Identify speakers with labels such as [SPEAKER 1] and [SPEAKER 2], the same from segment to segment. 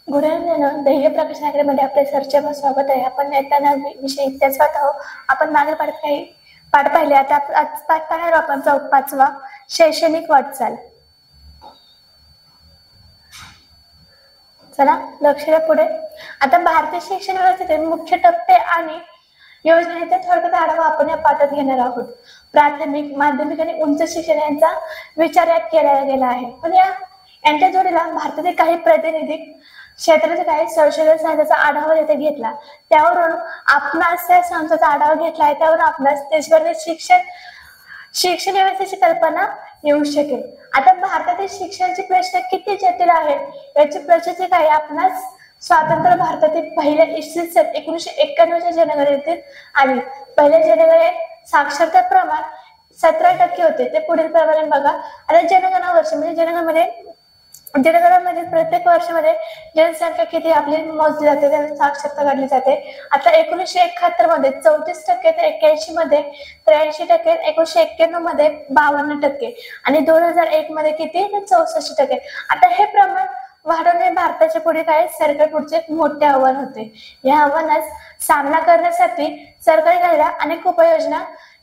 [SPEAKER 1] गुरुजन ध्येय प्रकाशन अकॅडमीमध्ये आपले सरचे स्वागत आहे. आपण येताना विषय इतिहास पाहत आहोत. आपण मागे पाठ पाहिले. आता आज पाठ पाहणार आपण 5वा शैक्षणिक वाटचाल. चला लक्ष द्या पुढे. आता भारतीय शिक्षण व्यवस्थेतील मुख्य टप्पे आणि योजनेचा थोडक्यात आढावा आपण या पाठात घेणार आहोत. प्राथमिक, माध्यमिक आणि उच्च शिक्षण यांचा विचार यात केला गेला आहे. पण यांच्या जोडीला भारतातील काही प्रातिनिधिक क्षेत्राचे काही संशोधन संस्थांचा आढावा येथे घेतला. त्यावरून आपणास त्या संस्थांचा आढावा घेतला आहे. त्यावरून आपणास देशभरातील शिक्षण व्यवस्थेची कल्पना येऊ शकेल. आता भारतातील शिक्षणाचे प्रश्न किती जटिल आहेत याची प्रचिती काय आपणास स्वातंत्र्य भारतातील पहिल्या इसवी सन 1991च्या जनगणनेतील आली. पहिल्या जनगणनेत साक्षरता प्रमाण 17% होते. ते पुढील प्रमाणे बघा. आता जनगणना वर्ष म्हणजे जनगणनेमध्ये प्रत्येक वर्षामध्ये जनसंख्या किती आपली मोजली जाते, त्याची साक्षरता काढली जाते. आता 1971 मध्ये 34%, ते 81 मध्ये 83%, 1991 मध्ये 52% आणि 2001 मध्ये किती 64%. आता हे प्रमाण वाढवणे भारताच्या पुढे काय सरकार पुढचे मोठे आव्हान होते. या आव्हानास सामना करण्यासाठी सरकारने अनेक उपाययोजना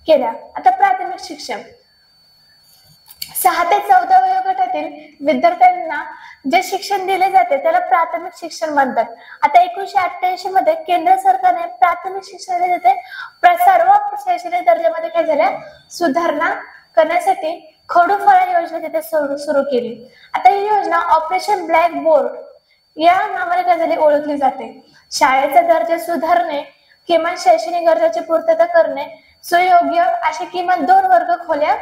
[SPEAKER 1] केल्या. आता प्राथमिक शिक्षण 6 ते 14 वयोगटातील विद्यार्थ्यांना जे शिक्षण दिले जाते त्याला प्राथमिक शिक्षण म्हणतात. आता 1988 मध्ये केंद्र सरकारने प्राथमिक शिक्षणाचे सर्व शैक्षणिक दर्जामध्ये काय झाल्या सुधारणा करण्यासाठी खडू-फळा योजना तिथे सुरू केली. आता ही योजना ऑपरेशन ब्लॅक बोर्ड या नावाने काय झाली ओळखली जाते. शाळेचा दर्जा सुधारणे, किमान शैक्षणिक गरजाची पूर्तता करणे, सुयोग्य असे किमान 2 वर्ग खोल्या,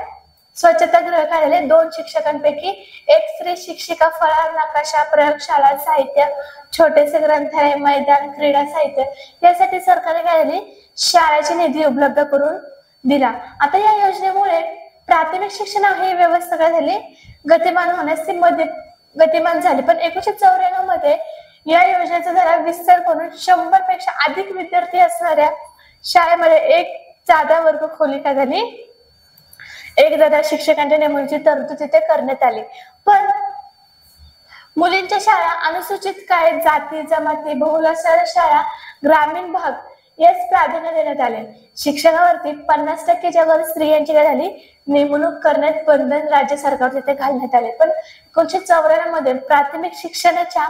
[SPEAKER 1] स्वच्छतागृह काय झाले 2 शिक्षकांपैकी 1 स्त्री शिक्षिका, फळा, नकाशा, प्रयोगशाळा, साहित्य, छोटेसे ग्रंथालय, मैदान, क्रीडा साहित्य यासाठी सरकारने काय झाली शाळेची निधी उपलब्ध करून दिला. आता या योजनेमुळे प्राथमिक शिक्षण ही व्यवस्था काय झाली गतिमान होण्यास गतिमान झाली. पण 1994 मध्ये या योजनेचा जरा विस्तार करून 100 पेक्षा अधिक विद्यार्थी असणाऱ्या शाळेमध्ये 1 जादा वर्ग खोली काय झाली 1 जादा शिक्षकांच्या नेमणुकीची तरतूद तिथे करण्यात आली. पण मुलींच्या शाळा, अनुसूचित काय जाती जमाती बहुल असणाऱ्या शाळा, ग्रामीण भाग यास प्राधान्य देण्यात आले. शिक्षणावरती 50% वर स्त्रियांची काय झाली नेमणूक करण्यात बंधन राज्य सरकार तिथे घालण्यात आले. पण 1994 मध्ये प्राथमिक शिक्षणाच्या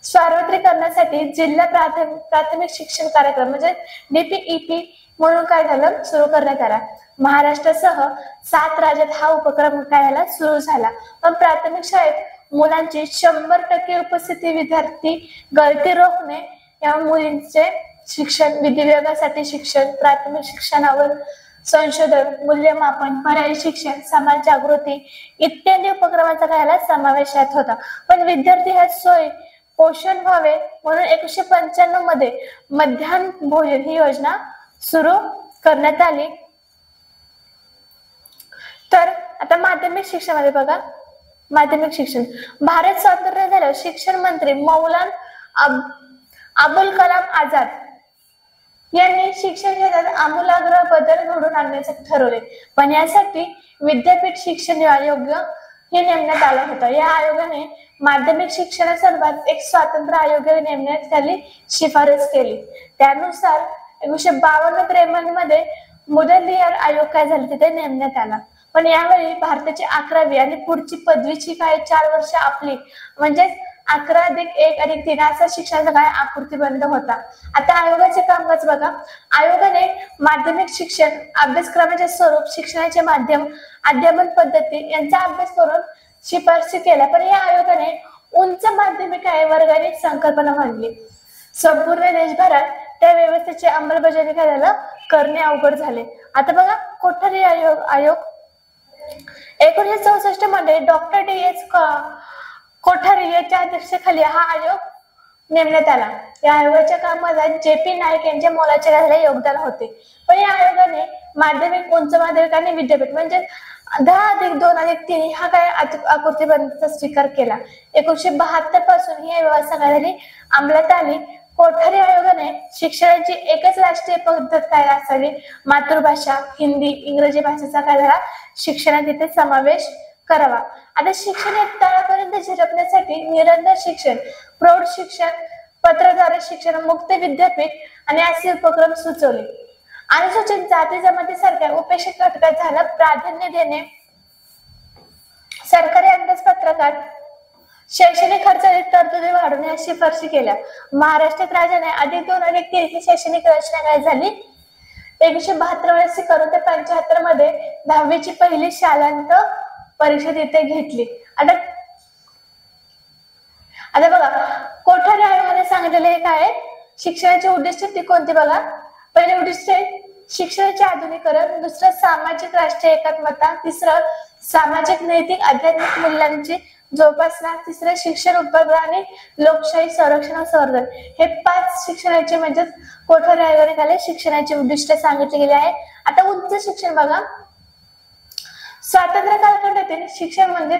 [SPEAKER 1] सार्वत्रिकरणासाठी जिल्हा प्राथमिक शिक्षण कार्यक्रम म्हणजे DPEP म्हणून काय झालं सुरू करण्यात आला. महाराष्ट्रासह 7 राज्यात हा उपक्रम काय झाला सुरू झाला. पण प्राथमिक शाळेत मुलांची 100% उपस्थिती, विद्यार्थी गळती रोखणे, या मुलींचे शिक्षण, विधिविभागासाठी शिक्षण, प्राथमिक शिक्षणावर संशोधन, मूल्यमापन, पर्यायी शिक्षण, समाज जागृती इत्यादी उपक्रमांचा काय समावेश यात होता. पण विद्यार्थी ह्या सोयी पोषण व्हावे म्हणून 1995 मध्ये मध्यान्ह भोजन ही योजना सुरू करण्यात आली. तर आता माध्यमिक शिक्षणामध्ये बघा. माध्यमिक शिक्षण भारत स्वातंत्र्य झालं शिक्षण मंत्री मौलाना अबुल कलाम आझाद यांनी शिक्षण क्षेत्रात आमूलाग्र बदल घडवून आणण्याचे ठरवले. पण यासाठी विद्यापीठ शिक्षण आयोग हे नेमण्यात आलं होतं. या आयोगाने माध्यमिक शिक्षणासंदर्भात एक स्वतंत्र आयोग नेमण्यात आली शिफारस केली. त्यानुसार 1952-53 मध्ये मुदलियार आयोग काय झाले तिथे नेमण्यात आला. पण यावेळी भारताची 11वी आणि पुढची पदवीची काय 4 वर्ष आपली म्हणजे 11+1+3 असा शिक्षणाचा काय आकृती बंद होता. आता आयोगाचे कामकाज बघा. आयोगाने माध्यमिक शिक्षण अभ्यासक्रमाचे स्वरूप, शिक्षणाचे माध्यम, अध्यापन पद्धती यांचा अभ्यास करून शिफारसी केल्या. पण या आयोगाने उच्च माध्यमिक वर्गाने संकल्पना मांडली. संपूर्ण देशभरात त्या व्यवस्थेची अंमलबजावणी करायला करणे अवघड झाले. आता बघा कोठारी आयोग 1964 मध्ये डॉक्टर DS कोठारी यांच्या अध्यक्षतेखाली हा आयोग नेमण्यात आला. या आयोगाच्या कामात JP नाईक यांच्या मोलाचे योगदान होते. पण या आयोगाने माध्यमिक, उच्च माध्यमिक आणि विद्यापीठ म्हणजे 10+2+3 हा काय आकृतीबंधचा स्वीकार केला. 1972 पासून ही व्यवस्था काय झाली अंमलात आली. कोठारी आयोगाने शिक्षणाची एकच राष्ट्रीय पद्धत काय असावी, मातृभाषा हिंदी, इंग्रजी भाषेचा काय झाला शिक्षणात तिथे समावेश करावा। आता शिक्षण हे तळापर्यंत झिरपण्यासाठी निरंतर शिक्षण, प्रौढ शिक्षण, पत्राद्वारे शिक्षण, मुक्त विद्यापीठ आणि असे उपक्रम सुचवले। अनुसूचित जाती जमाती सारख्या उपेक्षित घटकांना प्राधान्य देणे, सरकारी अंदाजपत्रकात शैक्षणिक खर्चाची तरतुदी वाढवण्यास शिफारशी केल्या। महाराष्ट्रात राज्याने +2+3 ही शैक्षणिक रचना काय झाली? 1972 करून ते 75 मध्ये 10वीची पहिली शालांत परीक्षा तिथे घेतली। आता बघा, कोठारी आयोगाने सांगितलेले काय? शिक्षणाची उद्दिष्ट ती कोणती बघा? पहिले उद्दिष्ट शिक्षणाचे आधुनिकीकरण, दुसरं सामाजिक राष्ट्रीय एकात्मता, तिसरं सामाजिक नैतिक आध्यात्मिक मूल्यांची जोपासना, तिसरं शिक्षण उपग्रह आणि लोकशाही संरक्षण व संवर्धन। हे 5 शिक्षणाचे म्हणजे कोठारी आयोगाने काय शिक्षणाची उद्दिष्ट सांगितले गेले आहे। आता उच्च शिक्षण बघा, स्वातंत्र्य कालखंडातील शिक्षण म्हणजे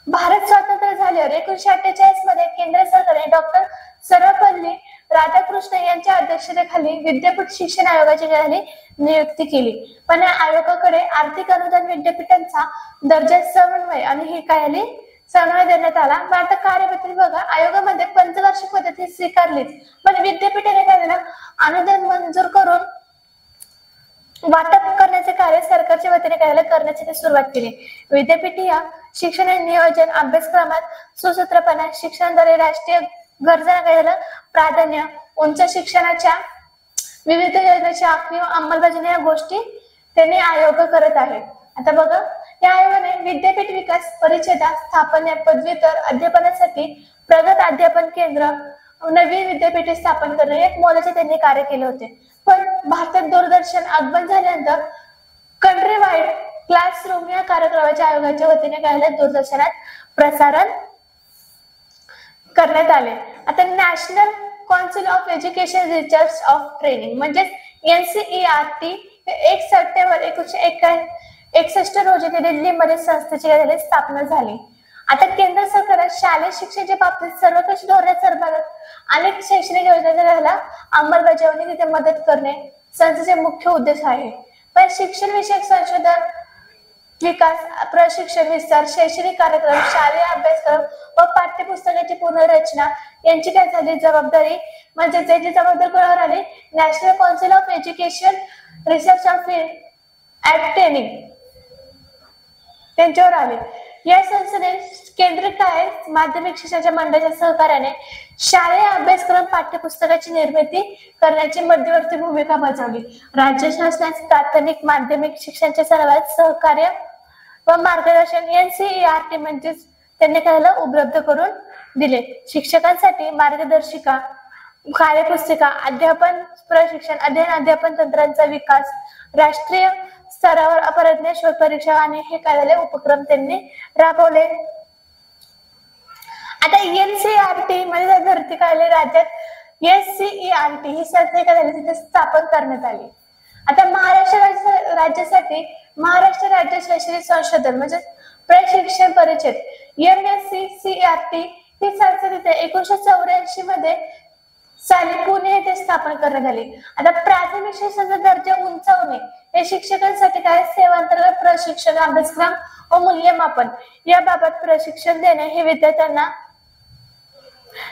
[SPEAKER 1] भारत स्वातंत्र्य झाल्यावर 1948 मध्ये केंद्र सरकारने डॉक्टर सर्वपल्ली राधाकृष्ण यांच्या अध्यक्षतेखाली विद्यापीठ शिक्षण आयोगाची नियुक्ती केली। पण या आयोगाकडे आर्थिक अनुदान, विद्यापीठांचा दर्जा, समन्वय आणि हे काय आले समन्वय देण्यात आला। आता कार्यपद्धती बघा, आयोगामध्ये पंचवार्षिक पद्धती स्वीकारली, पण विद्यापीठाने काय झालं अनुदान मंजूर करून वाटप करण्याचे कार्य सरकारच्या वतीने काय करण्याची सुरुवात केली। विद्यापीठ या शिक्षण नियोजन, अभ्यासक्रमात सुसूत्रपणा, शिक्षणाद्वारे राष्ट्रीय गरजा काय झालं प्राधान्य, उच्च शिक्षणाच्या विविध योजनांची आखणी व अंमलबजावणी या गोष्टी त्यांनी आयोग करत आहे। आता बघा, या आयोगाने विद्यापीठ विकास परिषदा स्थापना, पदव्युत्तर अध्यापनासाठी प्रगत अध्यापन केंद्र, नवीन विद्यापीठे स्थापन करणे हे मोलाचे त्यांनी कार्य केले होते। पण भारतात दूरदर्शन आगमन झाल्यानंतर कंट्री वाईड क्लासरूम या कार्यक्रमाच्या आयोगाच्या वतीने काय दूरदर्शनात प्रसारण करण्यात आले। आता national council of education research of training म्हणजे NCERT 1 सप्टेंबर 1961 रोजी दिल्लीमध्ये संस्थेची स्थापना झाली। आता केंद्र सरकार शालेय शिक्षणाच्या बाबतीत सर्वकष धोरणासंदर्भात अनेक शैक्षणिक योजनांना अंमलबजावणी तिथे मदत करणे संस्थेचे मुख्य उद्देश आहे। पण शिक्षण विषयक संशोधन, विकास, प्रशिक्षण, विस्तार, शैक्षणिक कार्यक्रम, शालेय अभ्यासक्रम व पाठ्यपुस्तकाची पुनर्रचना यांची काय झाली जबाबदारी म्हणजे त्याची जबाबदारी कोणावर आली? National council of education research of training त्यांच्यावर आले। या संस्थेने केंद्रीय काय माध्यमिक शिक्षणाच्या मंडळाच्या सहकार्याने शालेय अभ्यासक्रम पाठ्यपुस्तकाची निर्मिती करण्याची मध्यवर्ती भूमिका बजावली। राज्य शासनास प्राथमिक माध्यमिक शिक्षणाच्या सर्वात सहकार्य व मार्गदर्शन NCERT म्हणजे त्यांनी काय उपलब्ध करून दिले। शिक्षकांसाठी मार्गदर्शिका, कार्यपुस्तिका, अध्यापन प्रशिक्षण, अध्यापन तंत्रांचा विकास, राष्ट्रीय स्तरावर अपराज्ञ शोध परीक्षा आणि हे काय उपक्रम त्यांनी राबवले। आता NCERT म्हणजे धरती काय राज्यात NCERT ही संस्था काय तिथे स्थापन करण्यात आली। आता महाराष्ट्र राज्यासाठी महाराष्ट्र राज्य शैक्षणिक संशोधन म्हणजे प्रशिक्षण परिषद MSCCRT ही संस्था तिथे 1984 मध्ये साली पुणे येथे स्थापन करण्यात आली। आता प्राथमिक शिक्षणाचा दर्जा उंचावणे हे शिक्षकांसाठी काय सेवांतर्गत प्रशिक्षण, अभ्यासक्रम व मूल्यमापन याबाबत प्रशिक्षण देणे, हे विद्यार्थ्यांना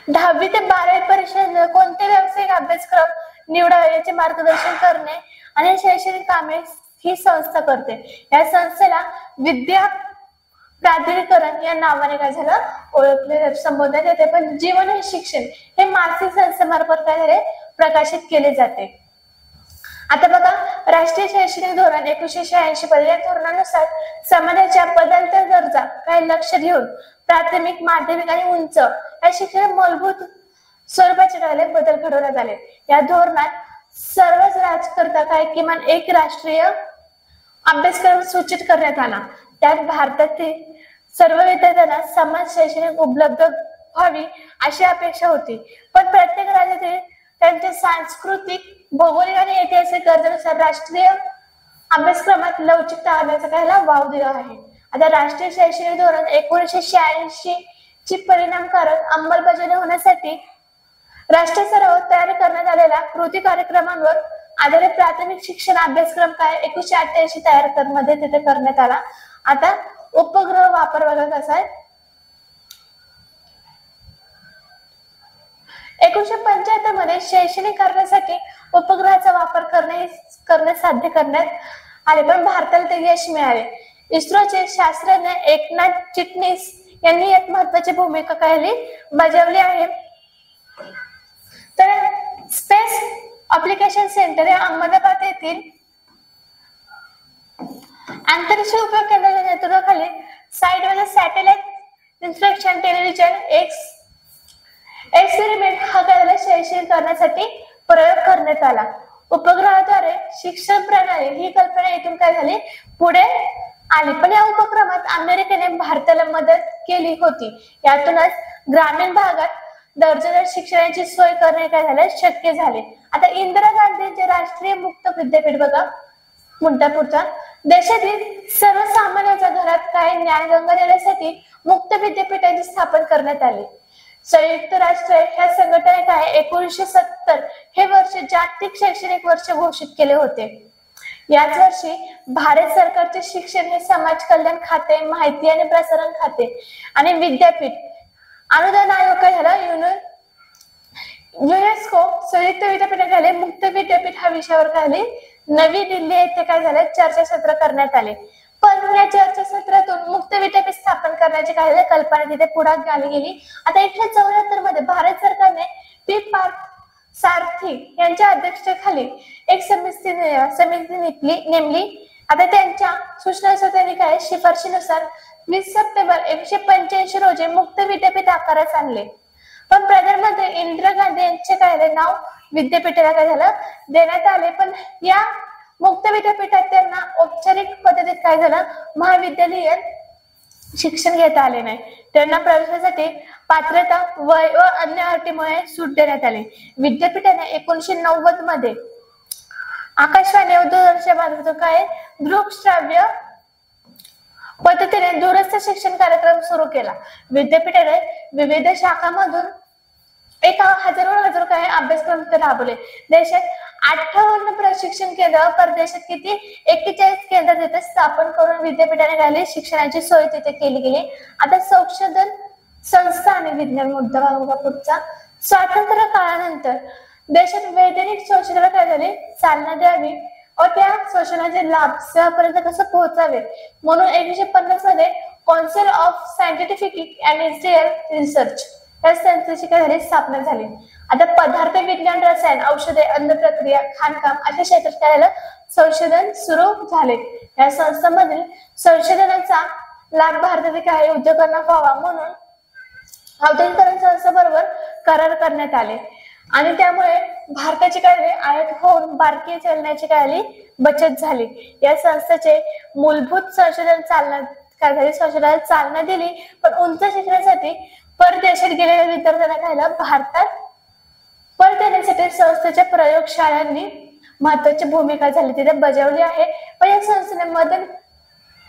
[SPEAKER 1] 10वी ते 12वी परीक्षेत कोणते व्यावसायिक अभ्यासक्रम निवडावे याचे मार्गदर्शन करणे आणि शैक्षणिक कामे ही संस्था करते। या संस्थेला विद्या प्राधिकरण या नावाने काय झालं ओळखले संबोधण्यात येते। पण जीवन हे शिक्षण हे मासिक संस्थेमार्फत काय झाले प्रकाशित केले जाते। आता बघा, राष्ट्रीय शैक्षणिक धोरण 1986 मध्ये धोरणानुसार समाजाच्या बदलत्या गरजा काय लक्ष घेऊन प्राथमिक, माध्यमिक आणि उच्च या शिक्षण मूलभूत स्वरूपाचे काय बदल घडवण्यात आले। या धोरणात सर्वच राज्यकर्ता काय किमान एक राष्ट्रीय अभ्यासक्रम सूचित करण्यात आला। त्यात भारतातील सर्व विद्यार्थ्यांना समान शैक्षणिक उपलब्ध व्हावी अशी अपेक्षा होती। पण प्रत्येक राज्यातील त्यांच्या सांस्कृतिक, भौगोलिक आणि ऐतिहासिक गरजेनुसार राष्ट्रीय अभ्यासक्रमात लवचिकता आणण्याचा काय वाव दिला आहे। आता राष्ट्रीय शैक्षणिक धोरण 1986 ची परिणामकारक अंमलबजावणी होण्यासाठी राष्ट्रीय स्तरावर तयार करण्यात आलेल्या कृती कार्यक्रमांवर आधारित प्राथमिक शिक्षण अभ्यासक्रम काय 1988 तयार मध्ये तिथे करण्यात आला। आता उपग्रह वापर बघा कसा आहे. 1975 मध्ये शैक्षणिक कारणासाठी उपग्रहाचा वापर करणे साध्य करण्यात आले, पण भारताला ते यश मिळाले. इस्रोचे शास्त्रज्ञ एकनाथ चिटणीस यांनी यात महत्वाची भूमिका बजावली आहे. तर स्पेस ऍप्लिकेशन सेंटर हे अहमदाबाद येथील अंतरिक्ष उपयोग केंद्राच्या नेतृत्वाखाली साइटवर सॅटेलाइट इन्स्पेक्शन टेलिव्हिजन एक्सपेरिमेंट हा शैक्षणिक करण्यासाठी प्रयोग करण्यात आला. उपग्रहाद्वारे शिक्षण प्रणाली ही कल्पना इथून पुढे आली, पण या उपक्रमात अमेरिकेने भारताला मदत केली होती. यातूनच ग्रामीण भागात दर्जेदार शिक्षणाची सोय करणे शक्य झाले. आता इंदिरा गांधींचे राष्ट्रीय मुक्त विद्यापीठ बघा मुद्दा पुढचा. देशातील सर्वसामान्यांच्या घरात ज्ञानगंगा देण्यासाठी मुक्त विद्यापीठांची स्थापना करण्यात आली. संयुक्त राष्ट्र ह्या संघटनेने 1970 हे वर्ष जागतिक शैक्षणिक वर्ष घोषित केले होते. याच वर्षी भारत सरकारचे शिक्षण हे समाज कल्याण खाते, माहिती आणि प्रसारण खाते आणि विद्यापीठ अनुदान आयोग युनेस्को संयुक्त विद्यापीठ मुक्त विद्यापीठ हा विषयावर नवी दिल्ली येथे चर्चासत्र करण्यात आले. पण या चर्चासत्रातून मुक्त विद्यापीठ स्थापन करण्याची कल्पना तिथे पुढे गेली. आता 1974 मध्ये भारत सरकारने पी पार्थ सारथी यांच्या अध्यक्षतेखाली एक समिती नेमली. आता त्यांच्या सूचनानुसार त्यांनी शिफारशीनुसार 20 सप्टेंबर 1985 रोजी मुक्त विद्यापीठ आकारास आणले. पण प्रधानमंत्री इंदिरा गांधी यांचे नाव विद्यापीठाला देण्यात आले. पण या मुक्त विद्यापीठात त्यांना औपचारिक पद्धतीत महाविद्यालयीन शिक्षण घेता आले नाही. त्यांना प्रवेशासाठी पात्रता, वय व अन्य अटीमुळे सूट देण्यात आली. विद्यापीठाने 1990 मध्ये आकाशवाणी व दूरदर्शन माध्यमातून दृकश्राव्य पद्धतीने दूरस्थ शिक्षण कार्यक्रम सुरू केला. विद्यापीठाने विविध शाखांमधून हजारो अभ्यासक्रम राबवले. देशात 58 प्रशिक्षण केंद्र, परदेशात 41 केंद्र तिथे स्थापन करून विद्यापीठाने शिक्षणाची सोय तिथे केली गेली. आता संशोधन संस्था आणि विज्ञान मुद्दा पुढचा. स्वातंत्र्य काळानंतर देशात वैज्ञानिक संशोधनाला चालना द्यावी व त्या संशोधनाचे लाभ सर्वांपर्यंत कसं पोहोचावे म्हणून 1950 मध्ये council of scientific and industrial research या संस्थेची स्थापना झाली. आता पदार्थ विज्ञान, रसायन, औषधे, अन्न प्रक्रिया, खाणकाम अशा क्षेत्रात संशोधन सुरू झाले. या संस्थांमधील संशोधनाचा लाभ भारतातील उद्योगांना व्हावा म्हणून औद्योगिकरण संस्थेबरोबर करार करण्यात आले आणि त्यामुळे भारताची आयात होऊन भारतीय चलनाची बचत झाली. या संस्थेचे मूलभूत संशोधनाला चालना दिली. पण उंच शिक्षणासाठी परदेशात गेलेल्या विद्यार्थ्यांना भारतात परत येण्यासाठी संस्थेच्या प्रयोगशाळांनी महत्वाची भूमिका तिथे बजावली आहे. पण या संस्थेने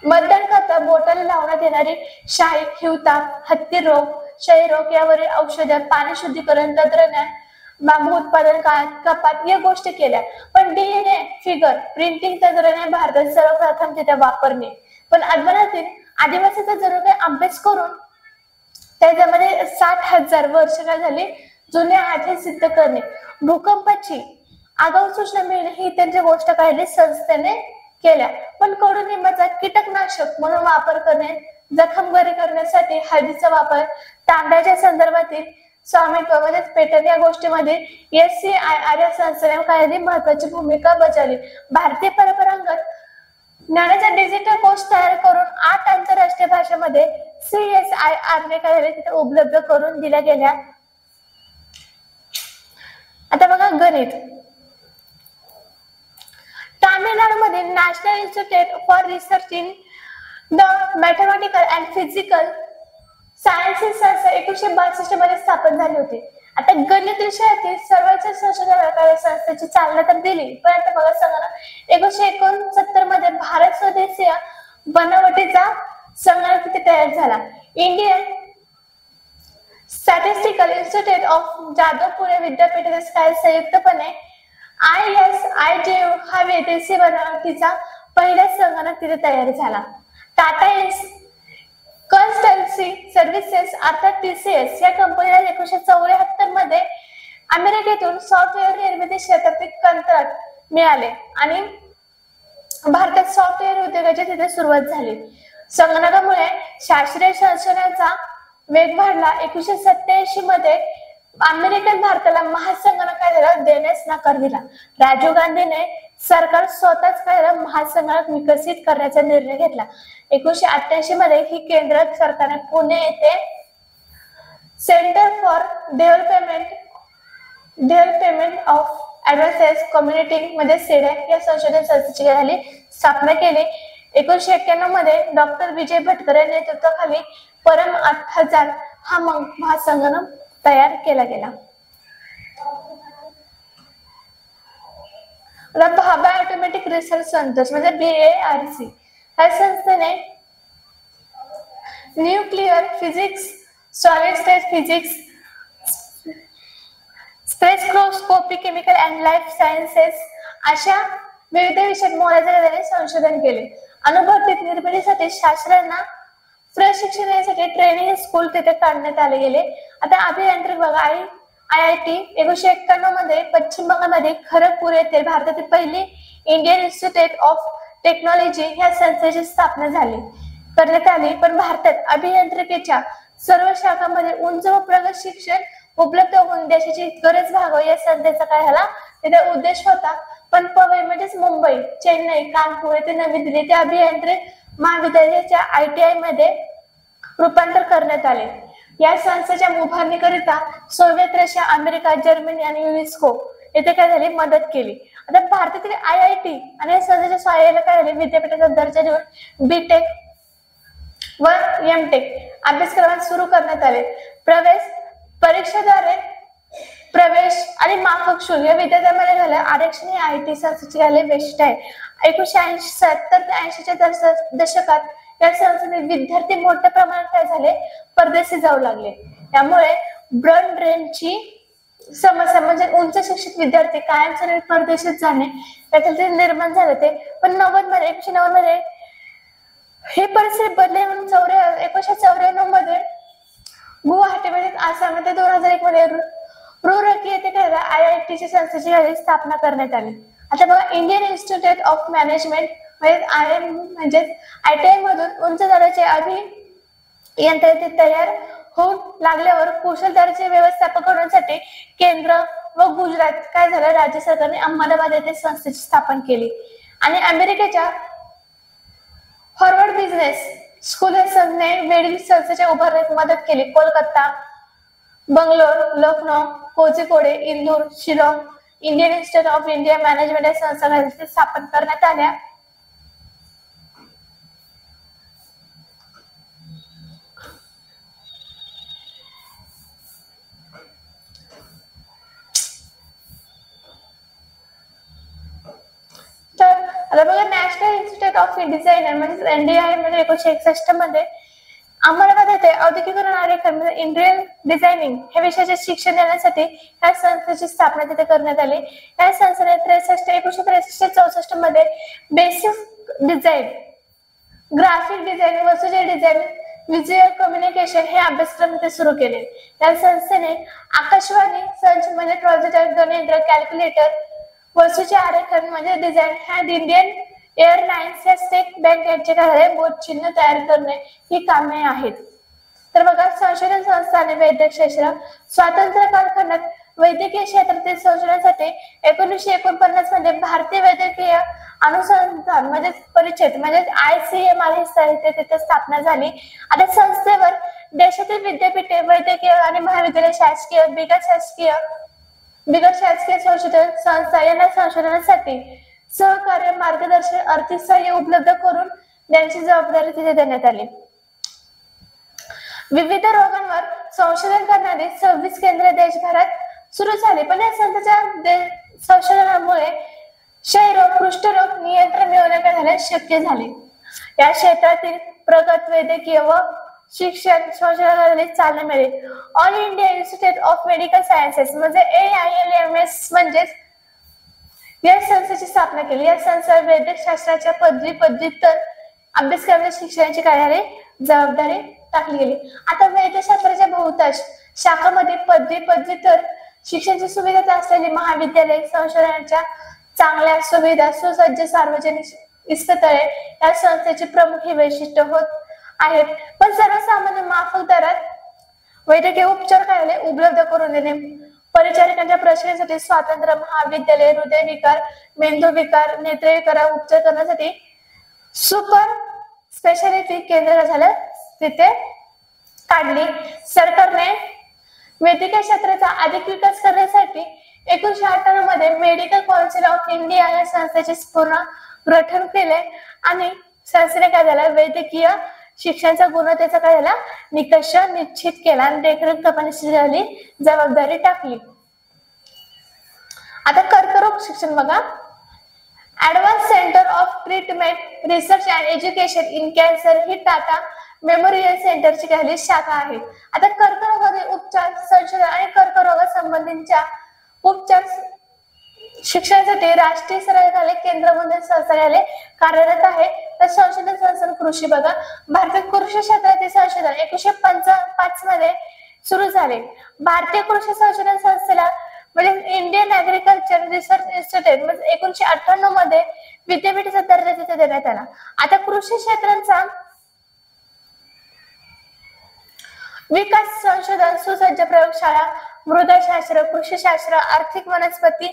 [SPEAKER 1] मतदान करता बोटाला लावण्यात येणारी शाई, हिवताप, हत्ती रोग, क्षयरोग यावरील औषध, पाणी शुद्धीकरण तंत्रज्ञान, बांबू उत्पादन कपात या गोष्टी केल्या. पण DNA फिगर प्रिंटिंग तंत्रज्ञान भारतात सर्वप्रथम तिथे वापरणे. पण अध्वर्यातील आदिवासीचा जर अभ्यास करून त्याच्यामध्ये 60,000 वर्ष जुने आठे सिद्ध करणे, भूकंपाची आगाऊ सूचना मिळणे ही त्यांची गोष्ट संस्थेने केल्या. पण कडुनिंबाचा कीटकनाशक म्हणून वापर करणे, जखम बरी करण्यासाठी हळदीचा वापर, तांब्याच्या संदर्भातील स्वामित्व पेटंट या गोष्टीमध्ये SCIR या संस्थेने महत्वाची भूमिका बजावली. भारतीय परंपरागत ज्ञानाचा डिजिटल कोश तयार करून 8 आंतरराष्ट्रीय भाषेमध्ये CSIR ने तिथे उपलब्ध करून दिल्या गेल्या. आता बघा गणित. तामिळनाडूमध्ये national institute for research in the mathematical and physical sciences संस्था 1962 मध्ये स्थापन झाली होती. आता गणित विषयातील सर्वोच्च संशोधन संस्थेची चालना तर दिली, पण आता बघा संगणक 1969 मध्ये भारत स्वदेशी बनावटीचा संगणक तिथे तयार झाला. Indian statistical institute of Jadavpur विद्यापीठाने संयुक्तपणे ISIJU हा विदेशी बनावटीचा पहिला संगणक तिथे तयार झाला. टाटा पोस्टल सर्व्हिसेस अर्थात TCS या कंपनीला 1974 मध्ये अमेरिकेतून सॉफ्टवेअर निर्मिती क्षेत्रातील कंत्राट मिळाले आणि भारतात सॉफ्टवेअर उद्योगाची तिथे सुरुवात झाली. संगणकामुळे शास्त्रीय संशोधनाचा वेग वाढला. 1987 मध्ये अमेरिकन भारताला महासंगणक कायदा देण्यास नकार दिला. राजीव गांधीने सरकार स्वतःच कायदा महासंगणक विकसित करण्याचा निर्णय घेतला. 1988 मध्ये ही केंद्र सरकारने पुणे येथे centre for development of advance community मध्ये सेडॅक या संशोधन संस्थेची स्थापना केली. 1991 मध्ये डॉक्टर विजय भटकर या नेतृत्वाखाली परम 8000 हा महासंगणक तयार केला गेला. भाभा ऑटोमॅटिक रिसर्च सेंटर्स म्हणजे BARC या संस्थेने nuclear physics, solid state physics, spectroscopy, chemical and life sciences अशा विविध विषयात मोलाचे संशोधन केले. अनुभवतीत निर्मितीसाठी शास्त्रज्ञांना प्रशिक्षण देण्यासाठी ट्रेनिंग स्कूल तिथे काढण्यात आले गेले. आता अभियांत्रिक बघा IIT 1991 मध्ये पश्चिम बंगालमध्ये खरगपूर येथे भारतातील पहिली इंडियन इन्स्टिट्यूट ऑफ टेक्नॉलॉजी या संस्थेची स्थापना करण्यात आली. पण भारतात अभियांत्रिकीच्या सर्व शाखांमध्ये उंच व प्रगत शिक्षण उपलब्ध होऊन देशाची गरज भागव या संस्थेचा काय झाला तिथे उद्देश होता. पण पवई म्हणजेच मुंबई, चेन्नई, कानपूर येथे नवी दिल्ली ते अभियांत्रिक महाविद्यालयाच्या ITI मध्ये रूपांतर करण्यात आले. या संस्थेच्या उभारणीकरिता सोव्हिएत रशिया, अमेरिका, जर्मनी आणि युनेस्को येथे काय झाले मदत केली. आता भारतातील IIT आणि या संस्थेच्या सहाय्याने काय झाले विद्यापीठाचा दर्जा देऊन BTech व MTech अभ्यासक्रम सुरू करण्यात आले. परीक्षेद्वारे प्रवेश आणि माफक शुल्क या विद्यार्थ्यांमध्ये झालं आरक्षण हे IIT संस्थेचे वैशिष्ट्य आहे. 1970 ते 80च्या दशकात या संस्थेतील विद्यार्थी मोठ्या प्रमाणात काय झाले परदेशी जाऊ लागले. त्यामुळे ब्रन ड्रेनची समस्या म्हणजे उंच शिक्षित विद्यार्थी कायमस्वरूपी परदेशात जाणे त्यातील निर्माण झाले ते. पण 1990 मध्ये ही परिस्थिती बदलली म्हणून 1994 मध्ये गुवाहाटीमध्ये आसाममध्ये 2001 मध्ये रुरकी येथे IIT ची संस्थेची स्थापना करण्यात आली. आता बघा इंडियन इन्स्टिट्यूट ऑफ मॅनेजमेंट म्हणजे ITI मधून उंच दर्जाचे अभियंता तयार होऊ लागल्यावर कुशल दर्जाचे व्यवस्थापक होण्यासाठी केंद्र व गुजरात काय झालं राज्य सरकारने अहमदाबाद येथे संस्थेची स्थापना केली. आणि अमेरिकेच्या हार्वर्ड बिझनेस स्कूल या संस्थेने मेडिकल संस्थेच्या उभारण्यात मदत केली. Kolkata, Bangalore, Lucknow, Kozhikode, Indore, Shillong Indian institute of India management या संस्था स्थापन करण्यात आल्या. आता बघा नॅशनल इन्स्टिट्यूट ऑफ डिझायनर म्हणजे NDI मध्ये 1961 मध्ये अहमदाबाद येथे औद्योगिकीकरण आरेखन म्हणजे इंडियन डिझायनिंग हे विषयाचे शिक्षण देण्यासाठी या संस्थेची स्थापना तिथे करण्यात आली. या संस्थेने 1963-64 मध्ये बेसिक डिझाईन, ग्राफिक डिझाईन, वस्तूचे डिझाईन, व्हिज्युअल कम्युनिकेशन हे अभ्यासक्रम तिथे सुरू केले. या संस्थेने आकाशवाणी संच म्हणजे प्रोजेक्टर, गणित, कॅल्क्युलेटर, वस्तूचे आरेखन म्हणजे डिझाईन ह्या इंडियन एअरलाइन्स या स्टेट बँक यांचे काय बोध चिन्ह तयार करणे ही कामे आहेत. तर बघा संशोधन संस्था आणि वैद्यक क्षेत्र स्वातंत्र्य कालखंडात वैद्यकीय क्षेत्रातील संशोधनासाठी 1949 मध्ये भारतीय वैद्यकीय अनुसंधान म्हणजे परिषद म्हणजे ICMR तिथे स्थापना झाली. आता संस्थेवर देशातील विद्यापीठे, वैद्यकीय आणि महाविद्यालय, शासकीय, बिगर शासकीय संशोधन संस्था यांना संशोधनासाठी सहकार्य, मार्गदर्शन, आर्थिक सहाय्य उपलब्ध करून त्यांची जबाबदारी तिथे देण्यात आली. विविध रोगांवर संशोधन करणारी 26 केंद्रे देशभरात सुरू झाली. पण या संस्थेच्या संशोधनामुळे क्षयरोग, कुष्ठरोग नियंत्रण मिळवणे शक्य झाले. या क्षेत्रातील प्रगत वैद्यकीय व शिक्षण संशोधनाला चालना मिळेल. All India institute of medical sciences म्हणजे AIIMS म्हणजे या संस्थेची स्थापना केली. या संस्था वैद्यक शास्त्राच्या पदव्युत्तर अभ्यासक्रमाच्या शिक्षणाची काय जबाबदारी टाकली गेली. आता वैद्यशास्त्राच्या बहुतांश शाखामध्ये पदवी पदव्युत्तर शिक्षणाची सुविधा असलेली महाविद्यालय, संशोधनाच्या चांगल्या सुविधा, सुसज्ज सार्वजनिक इस्पितळे या संस्थेचे प्रमुख हे वैशिष्ट्य होत आहेत. पण सर्वसामान्य माफक दरात वैद्यकीय उपचार काय उपलब्ध करून देणे, परिचारिकांच्या प्रशिक्षणासाठी स्वातंत्र्य महाविद्यालय, हृदयविकार, मेंदूविकार, नेत्रविकार उपचार करण्यासाठी सुपर स्पेशालिटी केंद्र झालं तिथे काढली. सरकारने वैद्यकीय क्षेत्राचा अधिक विकास करण्यासाठी 1998 मध्ये मेडिकल काउन्सिल ऑफ इंडिया या संस्थेचे पूर्ण गठन केले आणि संस्थेने काय झालं वैद्यकीय शिक्षणाच्या गुणवत्तेचा काय झाला निकष निश्चित केला आणि देखरेख करण्याची जबाबदारी टाकली. आता कर्करोग शिक्षण बघा. Advance centre of treatment research and education in cancer he Tata memorial सेंटरची काही शाखा आहे. आता कर्करोगाचे उपचार, संशोधन आणि कर्करोगासंबंधीच्या उपचार शिक्षणासाठी राष्ट्रीय सर्वोदय केंद्र म्हणून संस्था कार्यरत आहे. तर संशोधन संस्था कृषी बघा. भारतात कृषी क्षेत्रातील संशोधन 1955 मध्ये सुरू झाले. भारतीय कृषी संशोधन संस्थेला म्हणजे इंडियन ऍग्रिकल्चर रिसर्च इन्स्टिट्यूट म्हणजे 1998 मध्ये विद्यापीठाचा दर्जा तिथे देण्यात आला. आता कृषी क्षेत्रांचा विकास, संशोधन, सुसज्ज प्रयोगशाळा, मृदाशास्त्र, कृषीशास्त्र, आर्थिक वनस्पती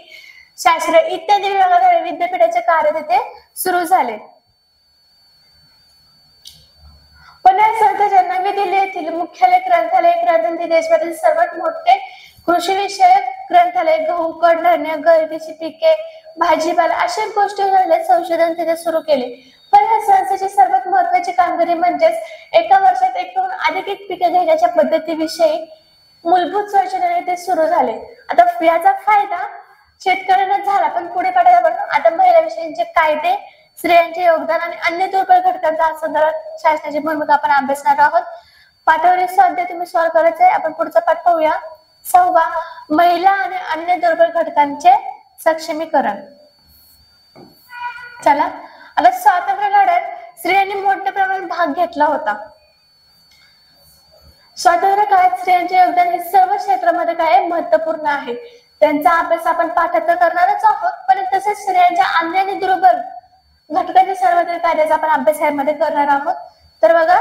[SPEAKER 1] शास्त्र इत्यादी विभागात विद्यापीठाचे कार्य तिथे सुरू झाले. पण या संस्थेच्या नवी दिल्ली येथील मुख्यालय ग्रंथालय देशभरातील सर्वात मोठे कृषी विषयक ग्रंथालय, गहू, कडधान्य, गळतीची पिके, भाजीपाला अशा गोष्टी संशोधन तिथे सुरू केले. पण या संस्थेची सर्वात महत्वाची कामगिरी म्हणजेच एका वर्षात एकूण अधिक पिके घेण्याच्या पद्धतीविषयी मूलभूत संशोधन येथे सुरू झाले. आता याचा फायदा शेतकऱ्यांना झाला, पण पुढे पाठात आपण आता महिला विषयीचे कायदे, स्त्रियांचे योगदान आणि अन्य दुर्बल घटकांचा संदर्भात शासनाची भूमिका आपण अभ्यासणार आहोत. पाठावरील स्वाध्याय तुम्ही सॉल्व्ह करायचे आहे. आपण पुढचा पाठ पाहूया. 6वा महिला आणि अन्य दुर्बल घटकांचे सक्षमीकरण. चला आता स्वातंत्र्य लढ्यात स्त्रियांनी मोठ्या प्रमाणात भाग घेतला होता. स्वातंत्र्य काळात स्त्रियांचे योगदान हे सर्व क्षेत्रामध्ये काय महत्वपूर्ण आहे. त्यांचा अभ्यास आपण पाठात करणारच आहोत, पण तसेच स्त्रियांच्या अन्य आणि दुर्बल घटकांच्या सार्वत्रिक कार्याचा आपण अभ्यास यामध्ये करणार आहोत. तर बघा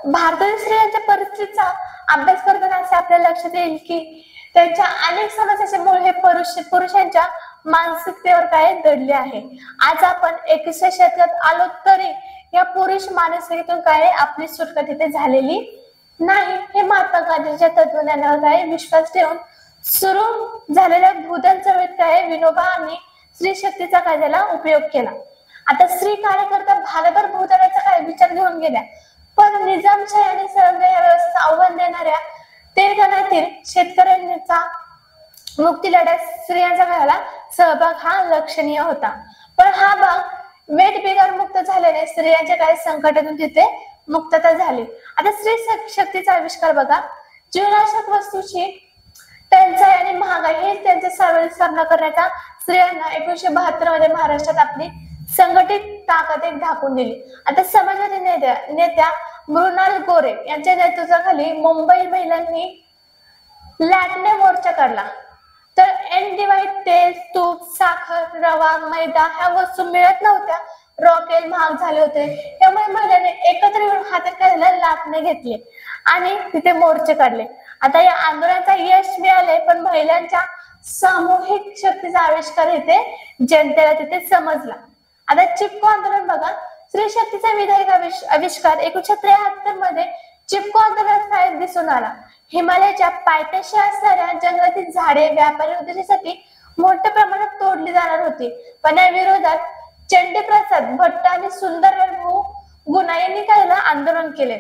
[SPEAKER 1] भारतातील स्त्रियांच्या परिस्थितीचा अभ्यास करताना असे आपल्या लक्षात येईल की त्यांच्या अनेक समस्यांचे मूळ हे पुरुषांच्या मानसिकतेवर काय दडले आहे. आज आपण 21व्या शतकात आलो तरी या पुरुष मानसिकतेतून काय आपली सुटका तिथे झालेली नाही. हे महात्मा गांधींच्या तत्वज्ञानावर काय विश्वास ठेवून सुरू झालेल्या भूदान चळवळीत काय विनोबा आणि स्त्री शक्तीचा काय झाला उपयोग केला. आता स्त्री कार्यकर्ता भारतभर भूदानाचा काय विचार घेऊन गेल्या, पण निजामशाही आणि सरंजाम या व्यवस्थेचं आव्हान देणाऱ्या तेलंगणातील शेतकऱ्यांचा मुक्ती लढ्यात स्त्रियांचा झाला सहभाग हा लक्षणीय होता. पण हा भाग वेद बिगार मुक्त झाल्याने स्त्रियांच्या काही संकटातून तिथे मुक्तता झाली. आता स्त्री शक्तीचा आविष्कार बघा. जीवनावश्यक वस्तूची टंचाई आणि महागाई हे त्यांचा सार्वजनिक सामना करण्याचा स्त्रियांना 1972 मध्ये महाराष्ट्रात आपली संघटित ताकद एक दाखवून दिली. आता समाजवादी नेत्या मृणाल गोरे यांच्या नेतृत्वाखाली मुंबई महिलांनी लाटणे मोर्चा काढला. तर एनडीवाय तेल, तूप, साखर, रवा, मैदा ह्या वस्तू मिळत नव्हत्या. रॉकेल महाग झाले होते. त्यामुळे महिलांनी एकत्र येऊन हातात काय लाटणे घेतले आणि तिथे मोर्चे काढले. आता या आंदोलनाचा यश मिळाले, पण महिलांच्या सामूहिक शक्तीचा आविष्कार इथे जनतेला तिथे समजला. आता चिपको आंदोलन बघा. स्त्री शक्तीचा विधायक आविष्कार 1973 मध्ये चिपको आंदोलनात दिसून आला. हिमालयाच्या पायथ्याशी असणाऱ्या जंगलातील झाडे व्यापारी उद्देशासाठी मोठ्या प्रमाणात तोडली जाणार होती. पण या विरोधात चंडीप्रसाद भट्ट आणि सुंदर गुना यांनी काय आंदोलन केले.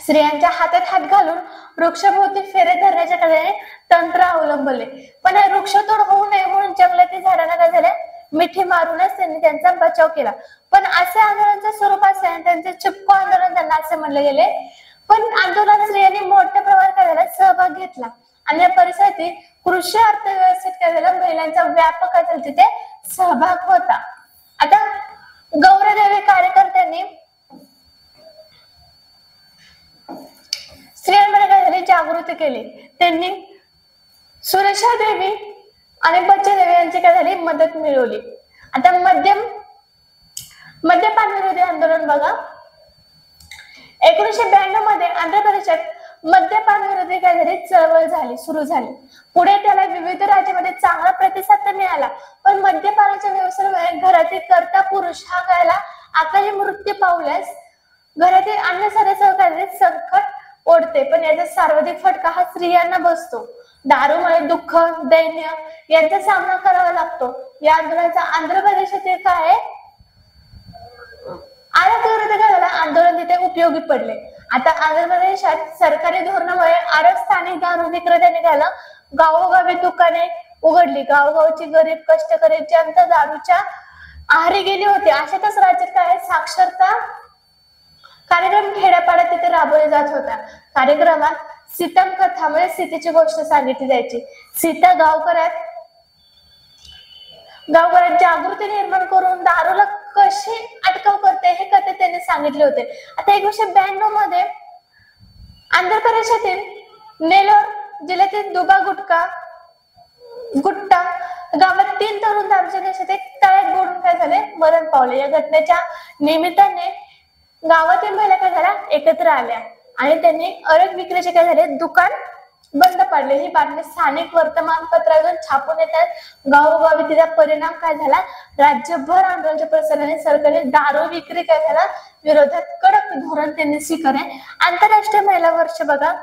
[SPEAKER 1] स्त्रियांच्या हातात हात घालून वृक्षभोवती फेरे धरण्याच्या कडे तंत्र अवलंबले. पण हे वृक्षतोड होऊ नये म्हणून जंगलातील झाडांना काय झाल्या मिठी मारूनच त्यांनी त्यांचा बचाव केला. पण असे आंदोलनाचे स्वरूप असल्याने त्यांचे चिपको आंदोलन त्यांना असे म्हणले गेले. पण आंदोलनात स्त्रियांनी मोठ्या प्रमाणात काय झाला सहभाग घेतला आणि या परिसरातील कृषी अर्थव्यवस्थेत काय झालं, महिलांचा व्यापक काय झालं तिथे सहभाग होता. आता गौरदेवी कार्यकर्त्यांनी स्त्रियांमध्ये काय झाले जागृती केली. त्यांनी सुरेशा देवी आणि बच्चे देवी यांची काय झाली मदत मिळवली. आता मद्यपान विरोधी आंदोलन बघा. 1992 मध्ये आंध्र प्रदेशात मद्यपान विरोधी काय झाली चळवळ सुरू झाली. पुढे त्याला विविध राज्यांमध्ये चांगला प्रतिसाद तर मिळाला, पण मद्यपानाच्या व्यवसायामुळे घरातील कर्ता पुरुष हा गायला अकाली मृत्यू पावल्यास घरातील अन्य सदस्य संकट ओढते, पण याचा सर्वाधिक फटका हा स्त्रियांना बसतो. दारूमुळे दुःख, दैन्य यांचा सामना करावा लागतो. या आंदोलनाचा आंध्र प्रदेशातील काय आंदोलन तिथे उपयोगी पडले. आता आंध्र प्रदेशात सरकारी धोरणामुळे अरब स्थानिक दारू विक्रेत्यांनी त्याला गावोगावी दुकाने उघडली. गावोगावची गरीब कष्टकरी जनता दारूच्या आहारी गेली होती. अशातच राज्यात काय साक्षरता कार्यक्रम खेड्यापाड्यात तिथे राबवले जात होता. कार्यक्रमात सीतम कथामुळे सीतेची गोष्ट सांगितली जायची. सीता गावकऱ्यात जागृती निर्माण करून दारूला कशी अटकाव करते हे कथे त्यांनी सांगितले होते. आता 1992 मध्ये आंध्र प्रदेशातील नेलोर जिल्ह्यातील दुबा गुट्टा गावात 3 तरुण दारूच्या नशेत तळ्यात बुडून काय झाले मरण पावले. या घटनेच्या निमित्ताने गावातील महिला काय झाल्या एकत्र आल्या आणि त्यांनी अरग विक्रीचे काय झाले दुकान बंद पाडले. ही बातमी स्थानिक वर्तमानपत्रातून छापून येतात. गावोगावी तिचा परिणाम काय झाला, राज्यभर आंदोलनाच्या प्रसाराने सरकारने दारू विक्री काय झाला विरोधात कडक धोरण त्यांनी स्वीकारले. आंतरराष्ट्रीय महिला वर्ष बघा.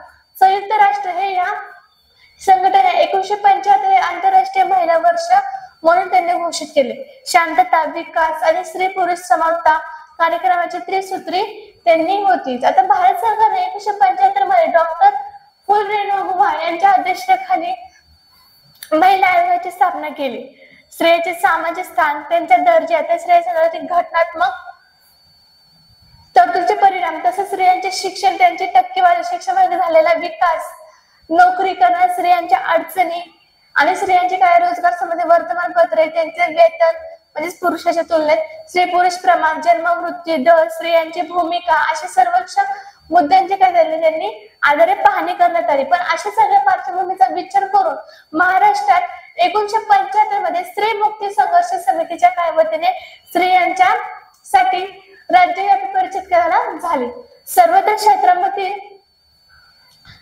[SPEAKER 1] संयुक्त राष्ट्र हे या संघटने 1975 हे आंतरराष्ट्रीय महिला वर्ष म्हणून त्यांनी घोषित केले. शांतता, विकास आणि स्त्री पुरुष समानता कार्यक्रमाची त्रिसूत्री त्यांनी होती. आता भारत सरकारने 1975 मध्ये डॉक्टर फुलरेणुबुवा यांच्या अध्यक्षतेखाली महिला आयोगाची स्थापना केली. स्त्रियांचे सामाजिक स्थान, त्यांच्या दर्जा, त्या स्त्रियांच्या घटनात्मक तरतुदीचे परिणाम, तसेच स्त्रियांचे शिक्षण, त्यांची टक्केवारी, शिक्षणामध्ये झालेला विकास, नोकरी करणाऱ्या स्त्रियांच्या अडचणी आणि स्त्रियांचे काय रोजगार संबंधी वर्तमानपत्रे, त्यांचे वेतन म्हणजे पुरुषाच्या तुलनेत, स्त्री पुरुष प्रमाण, जन्म मृत्यू दर, स्त्रियांची भूमिका अशा सर्वेक्षण मुद्द्यांची काय झाले त्यांनी आधारे पाहणी करण्यात आली. पण अशा सगळ्या पार्श्वभूमीचा विचार करून महाराष्ट्रात 1975 मध्ये स्त्री मुक्ती संघर्ष समितीच्या काय वतीने स्त्रियांच्या साठी राज्यव्यापी परिषद करायला झाली. सर्वत्र क्षेत्रामध्ये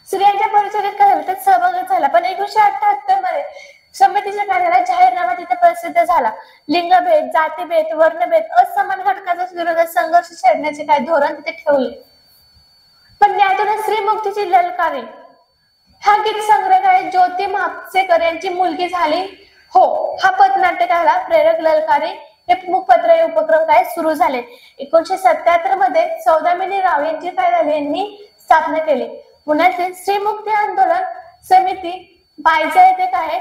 [SPEAKER 1] स्त्रियांच्या परिषदेत काय झालं त्यात सहभाग झाला. पण 1978 मध्ये समितीच्या कार्यालयात जाहीरनामा तिथे प्रसिद्ध झाला. लिंगभेद, जातीभेद, वर्णभेद, असमान घटकाच्या विरोधात संघर्ष छेडण्याचे काय धोरण तिथे ठेवले. पण त्यातून स्त्री मुक्तीची ललकारी हा गीत संग्रह काय ज्योती म्हापसेकर यांची मुलगी झाली हो हा पथनाट्यकाला प्रेरक ललकारी हे मुखपत्र हे उपक्रम काय सुरू झाले. 1977 मध्ये सौदामिनी राव यांची काय झाली यांनी स्थापना केली. पुण्यातील स्त्री मुक्ती आंदोलन समिती बायजा येथे काय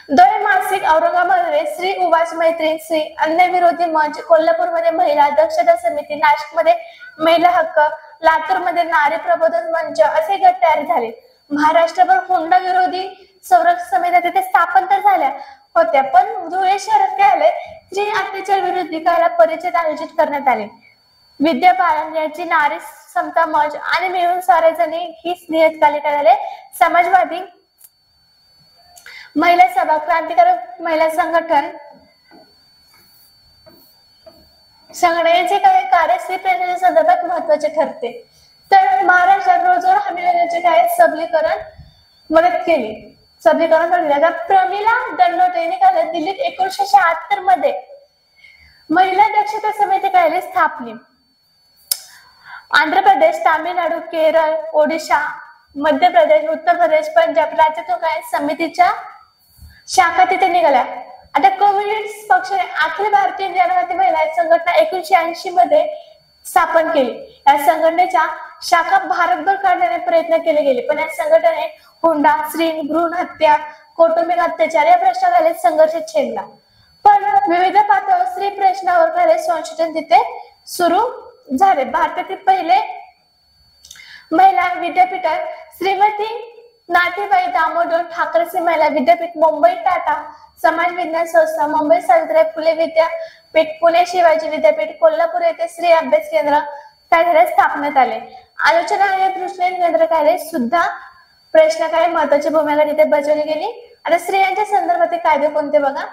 [SPEAKER 1] द्वैमासिक, औरंगाबादमध्ये श्री उवाच मैत्री, श्री अन्याय विरोधी मंच, कोल्हापूरमध्ये महिला दक्षता समिती, नाशिकमध्ये महिला हक्क, लातूरमध्ये नारी प्रबोधन मंच असे गट तयार झाले. महाराष्ट्रभर हुंडा विरोधी संरक्षण समित्या तिथे स्थापन तर झाल्या होत्या. पण धुळे शहरात काय आले स्त्री अत्याचार विरोधी कायला परिषद आयोजित करण्यात आले. विद्या बालन यांची नारी समता मंच आणि मिळून सारेजणी ही नियतकालिका झाले. समाजवादी महिला सभा, क्रांतिकारक महिला संघटन संघटनेचे काय कार्य स्त्री प्रश्नाच्या संदर्भात महत्वाचे ठरते. तर महाराष्ट्रात रोजगार हमी योजनेचे काय सबलीकरण मदत केली. सबलीकरण करण्यात प्रमिला दंडोटे यांनी काय दिल्लीत 1976 मध्ये महिला दक्षता समिती काय स्थापली. आंध्र प्रदेश, तामिळनाडू, केरळ, ओडिशा, मध्य प्रदेश, उत्तर प्रदेश, पंजाब राज्यातून काय समितीच्या शाखा तिथे निघाल्या. आता कम्युनिस्ट पक्षाने अखिल भारतीय जनजाती महिला संघटना 1980 मध्ये स्थापन केली. या संघटनेच्या शाखा भारतभर काढण्याचे प्रयत्न केले गेले. पण या संघटनेने हुंडा, स्त्री भ्रूण हत्या, कौटुंबिक अत्याचार या प्रश्नाखाली संघर्ष छेडला. पण विविध पातळीवर स्त्री प्रश्नावर संशोधन तिथे सुरू झाले. भारतातील पहिले महिला विद्यापीठात श्रीमती नाथीबाई दामोदर ठाकरसी महिला विद्यापीठ, मुंबई टाटा समाज विज्ञान संस्था, मुंबई सावित्रीबाई फुले विद्यापीठ, पुणे शिवाजी विद्यापीठ, कोल्हापूर येथे स्त्री अभ्यास केंद्र काय झाले स्थापण्यात आले. आलोचना आणि दृष्टी केंद्र काय सुद्धा प्रश्न काय महत्वाची भूमिका तिथे बजावली गेली. आता स्त्रियांच्या संदर्भातील कायदे कोणते बघा.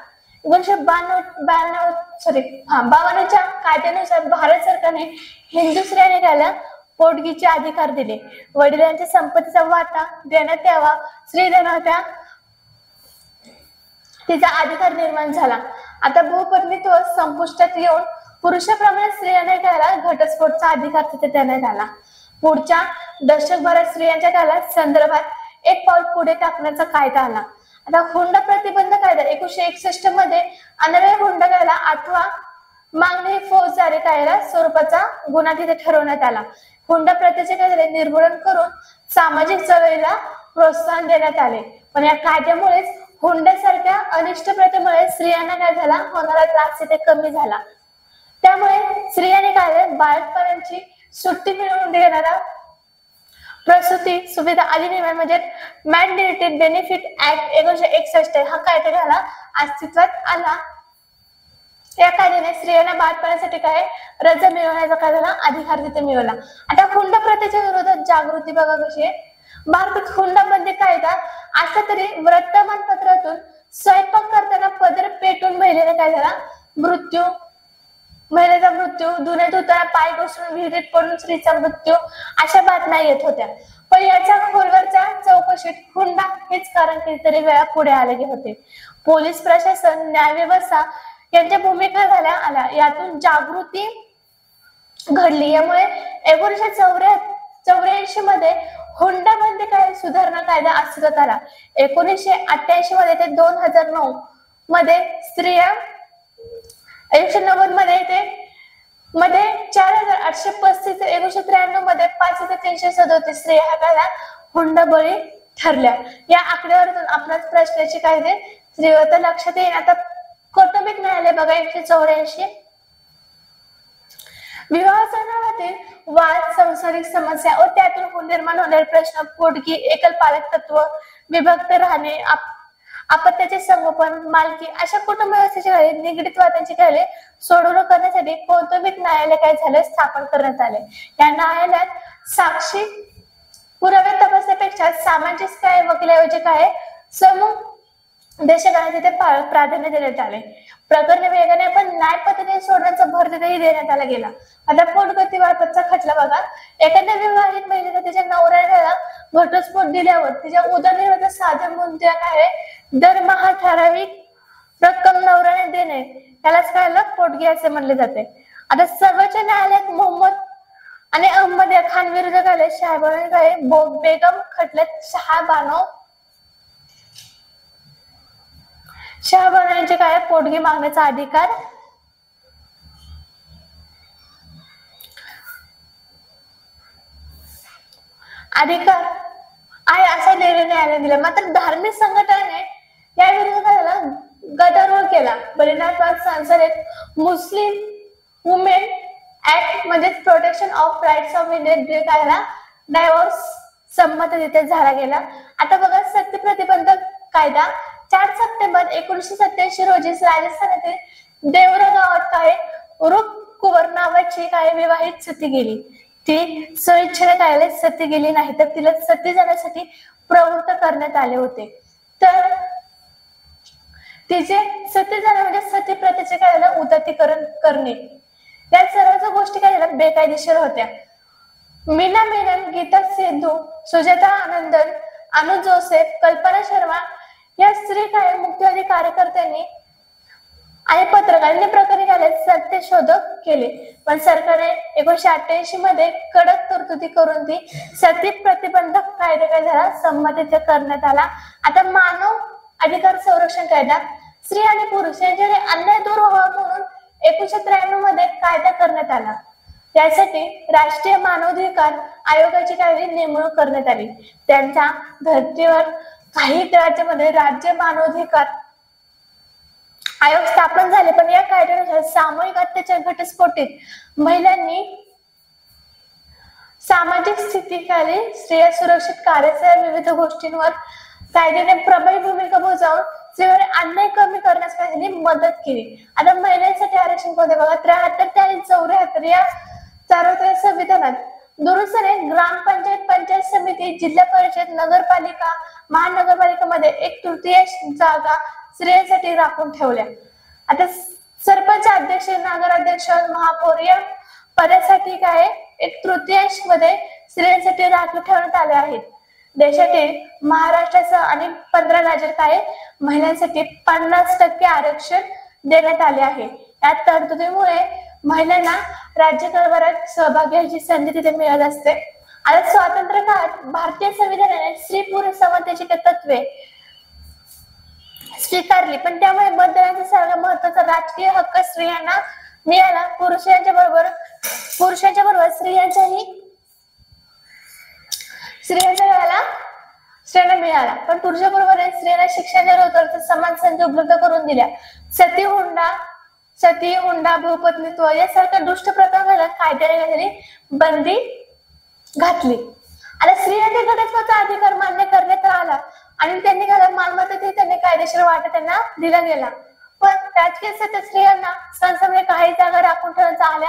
[SPEAKER 1] 1952च्या कायद्यानुसार भारत सरकारने हिंदू स्त्रियांना त्याला पोटगीचे अधिकार दिले. वडिलांच्या संपत्तीचा वाटा देण्यात यावा. स्त्री धनाच्या तिचा अधिकार निर्माण झाला. आता भूपत्नीत्व संपुष्टात येऊन पुरुषाप्रमाणे स्त्रियांना त्याला घटस्फोटचा अधिकार तिथे देण्यात आला. पुढच्या दशकभरात स्त्रियांच्या काळात संदर्भात एक पाऊल पुढे टाकण्याचा कायदा आला. आता हुंडा प्रतिबंध कायदा 1961 मध्ये अन्वय हुंडा कायदा 8वा मागणी फौजदारी कायदा स्वरूपाचा गुन्हा तिथे ठरवण्यात आला. हुंडा प्रथेचे कायदे निर्मूलन करून सामाजिक चळवळीला प्रोत्साहन देण्यात आले. पण या कायद्यामुळेच हुंड्यासारख्या अनिष्ट प्रथेमुळे स्त्रियांना काय झाला होणारा त्रास तिथे कमी झाला. त्यामुळे स्त्रियांनी काय बाळपणाची सुट्टी मिळवून देणारा प्रसूती सुविधा अधिनियम म्हणजे मॅटर्निटी बेनिफिट ऍक्ट 1961 हा कायदा घाला अस्तित्वात आला. या कायद्याने स्त्रियांना बाळपणासाठी काय रजा मिळवण्याचा काय झाला अधिकार तिथे मिळवला. आता हुंडा प्रथेच्या विरोधात जागृती बघा कशी आहे. भारतात हुंडा बंदी कायदा असला तरी वर्तमानपत्रातून स्वयंपाक करताना पदर पेटून महिलेचा मृत्यू, धुणे धुताना पाय घसरून विहिरीत पडून स्त्रीचा मृत्यू अशा बातम्या येत होत्या. पण याच्या खोलवरच्या चौकशीत हुंडा हेच कारण कितीतरी वेळा पुढे आले होते. पोलीस प्रशासन, न्यायव्यवस्था यांच्या भूमिका झाल्या आल्या. यातून जागृती घडली. यामुळे 1984 मध्ये हुंडा बंदी काय सुधारणा कायदा अस्तित्वात आला. 1988 मध्ये ते 2009 मध्ये स्त्रिया 1990 मध्ये 4835 1993 मध्ये 5337 स्त्रिया ह्या कायदा हुंडा बळी ठरल्या. या आकड्यावरून आपणास प्रश्नाची कायदे स्त्रीवर लक्षात येईल. आता कौटुंबिक न्यायालय बघा 1984 विवाह संदर्भातील वाद, सांसारिक समस्या व त्यातून निर्माण होणारे प्रश्न, पोटगी, एकल पालक तत्व, विभक्त राहणे, अपत्याचे संगोपन, मालकी अशा कुटुंब व्यवस्थेचे निगडीत वादांची कायदे सोडवणूक करण्यासाठी कौटुंबिक न्यायालय काय झाले स्थापन करण्यात आले. या न्यायालयात साक्षी पुरावे तपासण्यापेक्षा सामाजिक काय वकिलाऐवजी काय समूह देशकाला तिथे प्राधान्य देण्यात आले. प्रकरण वेगाने पण न्याय पद्धतीने सोडण्याचा भर तिथेही देण्यात आला गेला. आता पोटगती बाबतचा खटला बघा. एखाद्या विवाहित महिलेला तिच्या नवऱ्याला घटस्फोट दिल्यावर तिच्या उदरनिर्वाहाचा साधन म्हणून त्या काय दरमहा ठराविक रक्कम नवऱ्याने देणे त्यालाच काय पोटगी असे म्हणले जाते. आता सर्वोच्च न्यायालयात मोहम्मद आणि अहमद या खान विरुद्ध काय शहाबानो बेगम खटल्यात शहाबानो यांचे काय पोटगी मागण्याचा अधिकार आहे असा निर्णय न्यायालयाने दिला. मात्र धार्मिक संघटनेने या विरुद्ध काय गदारोळ केला. बलिदान संसदेत मुस्लिम वुमेन ऍक्ट म्हणजे protection of rights of Indian कायदा डायव्होर्स संमत तिथे झाला गेला. आता बघा सत्य प्रतिबंधक कायदा 4 सप्टेंबर 1987 रोजी राजस्थानातील देवरा गावात काय रुप कुवर नावाची काय विवाहित सती गेली. ती स्वेच्छेने काय सती गेली नाही तर तिला सती जाण्यासाठी प्रवृत्त करण्यात आले होते. तर तिचे सती जाणे म्हणजे सती प्रथेचे काय उदात्तीकरण करणे या सर्व गोष्टी काय बेकायदेशीर होत्या. मीना मेनन, गीता सिद्धू, सुजाता आनंदन, अनु जोसेफ, कल्पना शर्मा या स्त्री काय मुक्तिवादी कार्यकर्त्यांनी आणि पत्रकारांनी प्रकरणी काय सत्यशोधक केले. पण सरकारने 1988 मध्ये कडक तरतुदी करून ती सती प्रतिबंधक कायदा काय झाला संमतीत करण्यात आला. आता मानव अधिकार संरक्षण कायदा स्त्री आणि पुरुष यांच्याकडे अन्याय दूर व्हावा म्हणून 1993 मध्ये कायदा करण्यात आला. त्यासाठी राष्ट्रीय मानवाधिकार आयोगाची काय नेमणूक करण्यात आली. त्यांच्या धर्तीवर काही राज्यामध्ये राज्य मानवाधिकार आयोग स्थापन झाले. पण या कायद्यानुसार सामूहिक अत्याचार घटस्फोटीत महिलांनी सामाजिक स्थितीखाली स्त्रिया सुरक्षित कार्याच्या विविध गोष्टींवर कायद्याने प्रभावी भूमिका बजावून स्त्रीवर अन्याय कमी करण्यास त्यांनी मदत केली. आता महिलांसाठी आरक्षण कोणते बघा, 73 ते 74 या सार्वत्रिक संविधानात दुरुस्तीने ग्रामपंचायत, पंचायत समिती, जिल्हा परिषद, नगरपालिका, महानगरपालिकेमध्ये 1/3 जागा स्त्रियांसाठी राखून ठेवल्या. आता सरपंच अध्यक्ष, नगराध्यक्ष, महापौर या पदासाठी काय 1/3 मध्ये स्त्रियांसाठी राखीव ठेवण्यात आले आहेत. देशातील महाराष्ट्रासह आणि 15 राज्यात काय महिलांसाठी 50% आरक्षण देण्यात आले आहे. या तरतुदीमुळे महिलांना राज्यकारभारात सहभाग घ्यायची संधी तिथे मिळत असते. आता स्वातंत्र्य काळात भारतीय संविधानाने स्त्री पुरुष समानतेची तत्वे स्वीकारली, पण त्यामुळे मतदानाचा सर्वात महत्वाचा राजकीय हक्क स्त्रियांना मिळाला. पुरुषांच्या बरोबर स्त्रियांना मिळाला, पण पुरुषाबरोबर स्त्रियांना शिक्षणाच्या रोजगाराचा समान संधी उपलब्ध करून दिल्या. सती, हुंडा, बहुपत्नीत्व यासारख्या दुष्ट प्रथांना कायद्याने बंदी घातली. आता स्त्रियांच्या घटस्फोटाचा अधिकार मान्य करण्यात आला आणि त्यांनी मालमत्तेचे त्यांनी कायदेशीर वाटा त्यांना दिला गेला. पण राजकीय सत्तेत स्त्रियांना संसदेने काही जागा राखून ठेवण्यात आल्या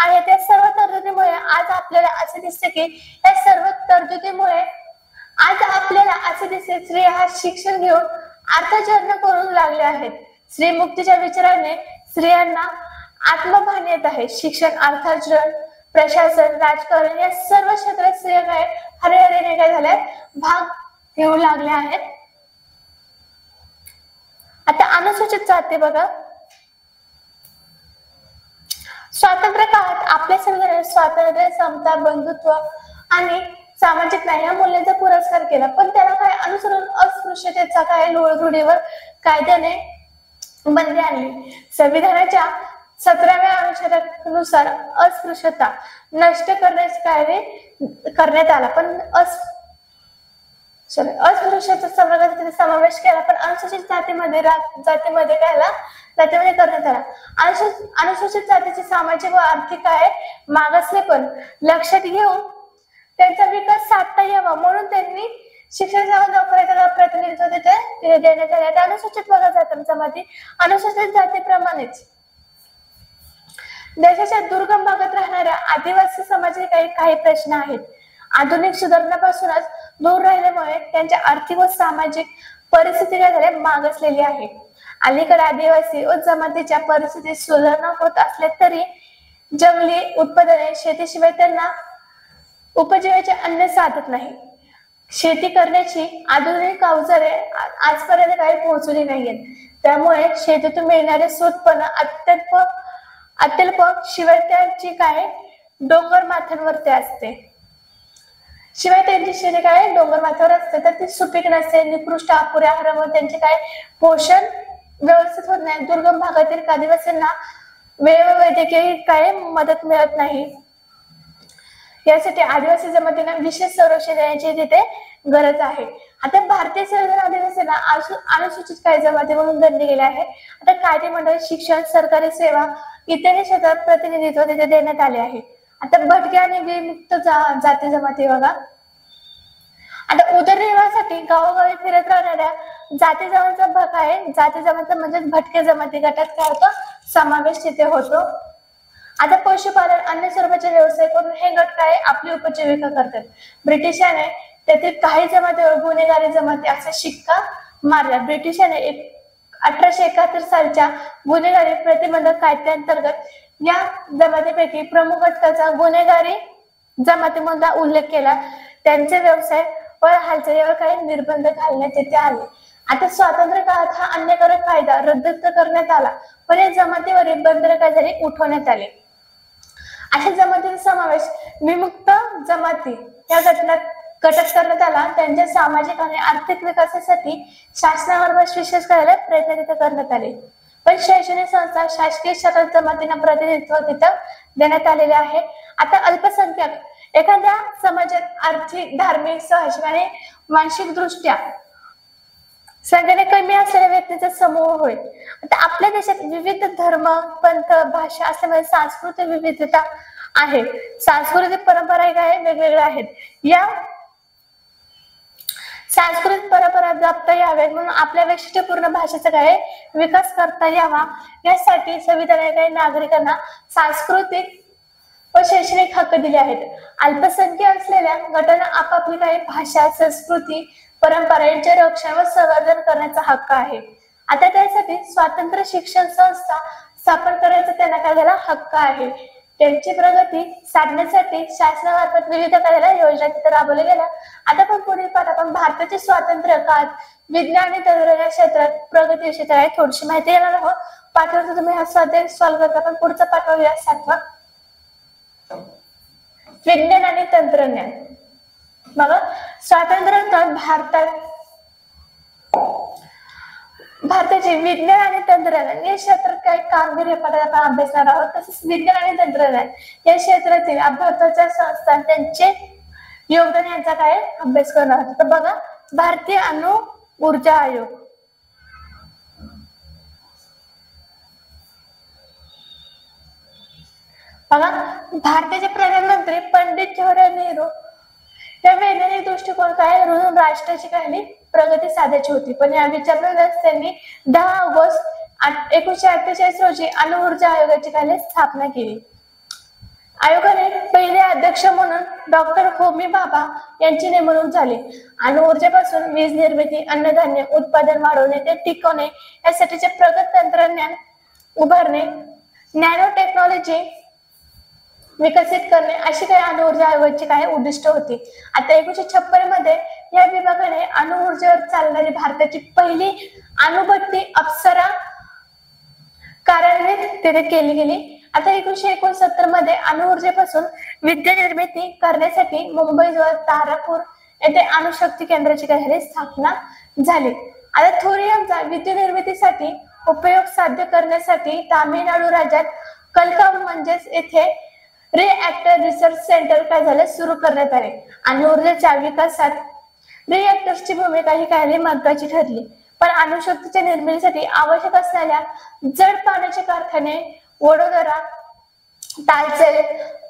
[SPEAKER 1] आणि त्या सर्व तरतुदीमुळे आज आपल्याला असे दिसते की या सर्व तरतुदीमुळे आज आपल्याला असे दिसते स्त्रिया हा शिक्षण घेऊन अर्थार्जन करू लागले आहेत. स्त्री मुक्तीच्या विचाराने स्त्रियांना आत्मभान येत आहे. शिक्षण, अर्थार्जन, प्रशासन, राजकारण या सर्व क्षेत्रात स्त्रिया काय हरिहरीने काय झाल्या भाग घेऊ लागल्या आहेत. आता अनुसूचित जाती बघा, स्वातंत्र्य काळात आपल्या संविधानाने स्वातंत्र्य, समता, बंधुत्व आणि सामाजिक न्याय या मूल्यांचा पुरस्कार केला, पण त्याला काय अनुसरून अस्पृश्यतेचा काय लोळघोडीवर कायद्याने बंदी आणली. संविधानाच्या 17व्या अनुच्छेदानुसार अस्पृश्यता नष्ट करण्यास कायदे करण्यात आला, पण अस्पृश्यतेचा समावेश केला, पण अनुसूचित जातीमध्ये करण्यात आला. अनुसूचित जातीचे सामाजिक व आर्थिक काय मागासले पण लक्षात घेऊन त्यांचा विकास साधता यावा म्हणून त्यांनी शिक्षणाच्या नोकऱ्याला प्रतिनिधित्व तिथे देण्यात आले. अनुसूचित जमाती अनुसूचित जातीप्रमाणेच देशाच्या दुर्गम भागात राहणाऱ्या आदिवासी समाजाचे काही प्रश्न आहेत. आधुनिक सुधारणापासूनच दूर राहिल्यामुळे त्यांच्या आर्थिक व सामाजिक परिस्थिती काय झाल्या मागासलेली आहे. अलीकडे आदिवासी व जमातीच्या परिस्थितीत सुधारणा होत असल्या तरी जंगली उत्पादने शेतीशिवाय त्यांना उपजीविकेचे अन्न साधत नाही. शेती करण्याची आधुनिक अवजारे आजपर्यंत काही पोहोचली नाहीयेत. त्यामुळे शेतीतून मिळणारे उत्पन्न अत्यल्प शिवाय त्यांची काय डोंगर माथ्यांवरती असते. शिवाय त्यांची शेती काय डोंगर माथ्यावर असते तर ती सुपीक नसते. निकृष्ट अपुऱ्या आहारामुळे त्यांचे काय पोषण व्यवस्थित होत नाही. दुर्गम भागातील आदिवासींना वेळेवर वैद्यकीय काय मदत मिळत नाही. यासाठी आदिवासी जमातींना विशेष संरक्षण देण्याची तिथे गरज आहे. आता भारतीय संविधान आदिवासींना अनुसूचित काय जमाती म्हणून गणले गेले आहे. आता कायदे मंडळ, शिक्षण, सरकारी सेवा इत्यादी क्षेत्रात प्रतिनिधित्व तिथे देण्यात आले आहे. आता भटके आणि विमुक्त जाती जमाती बघा, आता उदरनिर्वाहासाठी गावोगावी फिरत राहणाऱ्या जाती जमातीचा भाग आहे. जाती जमाती म्हणजे भटके जमाती गटात काय होतो समावेश तिथे होतो. आता पशुपालन, अन्य स्वरूपाचे व्यवसाय करून हे गट काय आपली उपजीविका करतात. ब्रिटिशाने त्यातील काही जमातीवर गुन्हेगारी जमाती असा शिक्का मारला. ब्रिटिशाने 1871 सालच्या गुन्हेगारी प्रतिबंधक कायद्याअंतर्गत या जमातीपैकी प्रमुख घटकाचा गुन्हेगारी जमातीमधला उल्लेख केला. त्यांचे व्यवसाय व हालचालीवर काही निर्बंध घालण्यात येथे आले. आता स्वातंत्र्य काळात हा अन्यायकारक कायदा रद्द करण्यात आला, पण या जमातीवरील बंधने काय झाली उठवण्यात आले. अशा जमातीचा समावेश विमुक्त जमाती या गटात करण्यात आला. त्यांच्या सामाजिक आणि आर्थिक विकासासाठी शासनावर विशेष करायला प्रयत्न तिथे करण्यात आले. पण शैक्षणिक संस्था, शासकीय क्षेत्रात जमातींना प्रतिनिधित्व तिथं देण्यात आलेले आहे. आता अल्पसंख्याक एखाद्या समाजात आर्थिक, धार्मिक, साहसिक आणि मानसिक दृष्ट्या संख्येने कमी असलेल्या व्यक्तींचा समूह होय. आता आपल्या देशात विविध धर्म, पंथ, भाषा असल्यामुळे सांस्कृतिक विविधता आहे. सांस्कृतिक परंपरा काय वेगवेगळ्या आहेत. या सांस्कृतिक परंपरा जपता याव्यात म्हणून आपल्या वैशिष्ट्यपूर्ण भाषेचा काय विकास करता यावा यासाठी संविधानाने काही नागरिकांना सांस्कृतिक व शैक्षणिक हक्क दिले आहेत. अल्पसंख्याक असलेल्या गटांना आपापली काही भाषा, संस्कृती, परंपरा यांचे रक्षण व संवर्धन करण्याचा हक्क आहे. आता त्यासाठी स्वतंत्र शिक्षण संस्था स्थापन करायचा त्यांना काय झाला हक्क आहे. त्यांची प्रगती साधण्यासाठी शासनामार्फत विविध कार्याला योजना तिथे राबवल्या गेल्या. आता पण पुढील पाठ आपण भारताचे स्वातंत्र्य काळ विज्ञान आणि तंत्रज्ञान क्षेत्रात प्रगतीविषयी आहे थोडीशी माहिती घेणार आहोत. पाठावर तुम्ही हा स्वाध्याय सॉल्व्ह करता. पण पुढचा पाठ बघूया 7वा विज्ञान आणि तंत्रज्ञान. बघा स्वातंत्र्यानंतर भारताचे विज्ञान आणि तंत्रज्ञान या क्षेत्रात काही कामगिरी आपण अभ्यासणार आहोत. तसेच विज्ञान आणि तंत्रज्ञान या क्षेत्रातील भारताच्या संस्था त्यांचे योगदान यांचा काय अभ्यास करणार आहोत. तर बघा भारतीय अणु ऊर्जा आयोग. बघा भारताचे प्रधानमंत्री पंडित जवाहरलाल नेहरू या वैज्ञानिक दृष्टिकोन काय म्हणून राष्ट्राची काही प्रगती साधायची होती. पण या विचारानेच त्यांनी 10 ऑगस्ट 1948 रोजी अणु ऊर्जा आयोगाची काय स्थापना केली. आयोगाने पहिले अध्यक्ष म्हणून डॉक्टर होमी भाभा यांची नेमणूक झाली. अणु ऊर्जेपासून वीज निर्मिती, अन्नधान्य उत्पादन वाढवणे ते टिकवणे यासाठीचे प्रगत तंत्रज्ञान उभारणे, नॅनो टेक्नॉलॉजी विकसित करणे अशी काही अणु ऊर्जा आयोगाची काही उद्दिष्ट होती. आता 1956 मध्ये या विभागाने अणु ऊर्जेवर चालणारी भारताची पहिली अणुभट्टी अप्सरा कार्यान्वित तिथे केली गेली. आता 1969 मध्ये अणु ऊर्जेपासून विद्युत निर्मिती करण्यासाठी मुंबईजवळ तारापूर येथे अणुशक्ती केंद्राची काही स्थापना झाली. आता थोरियमचा विद्युत निर्मितीसाठी उपयोग साध्य करण्यासाठी तामिळनाडू राज्यात कलकम म्हणजेच येथे रिएक्टर रिसर्च सेंटर काय झालं सुरू करण्यात आले. अणु ऊर्जेच्या विकासात रिएक्टर्सची भूमिका ही काही महत्वाची ठरली. पण अणुशक्तीच्या निर्मितीसाठी आवश्यक असलेल्या जड पाण्याचे कारखाने वडोदरा, तालचेर,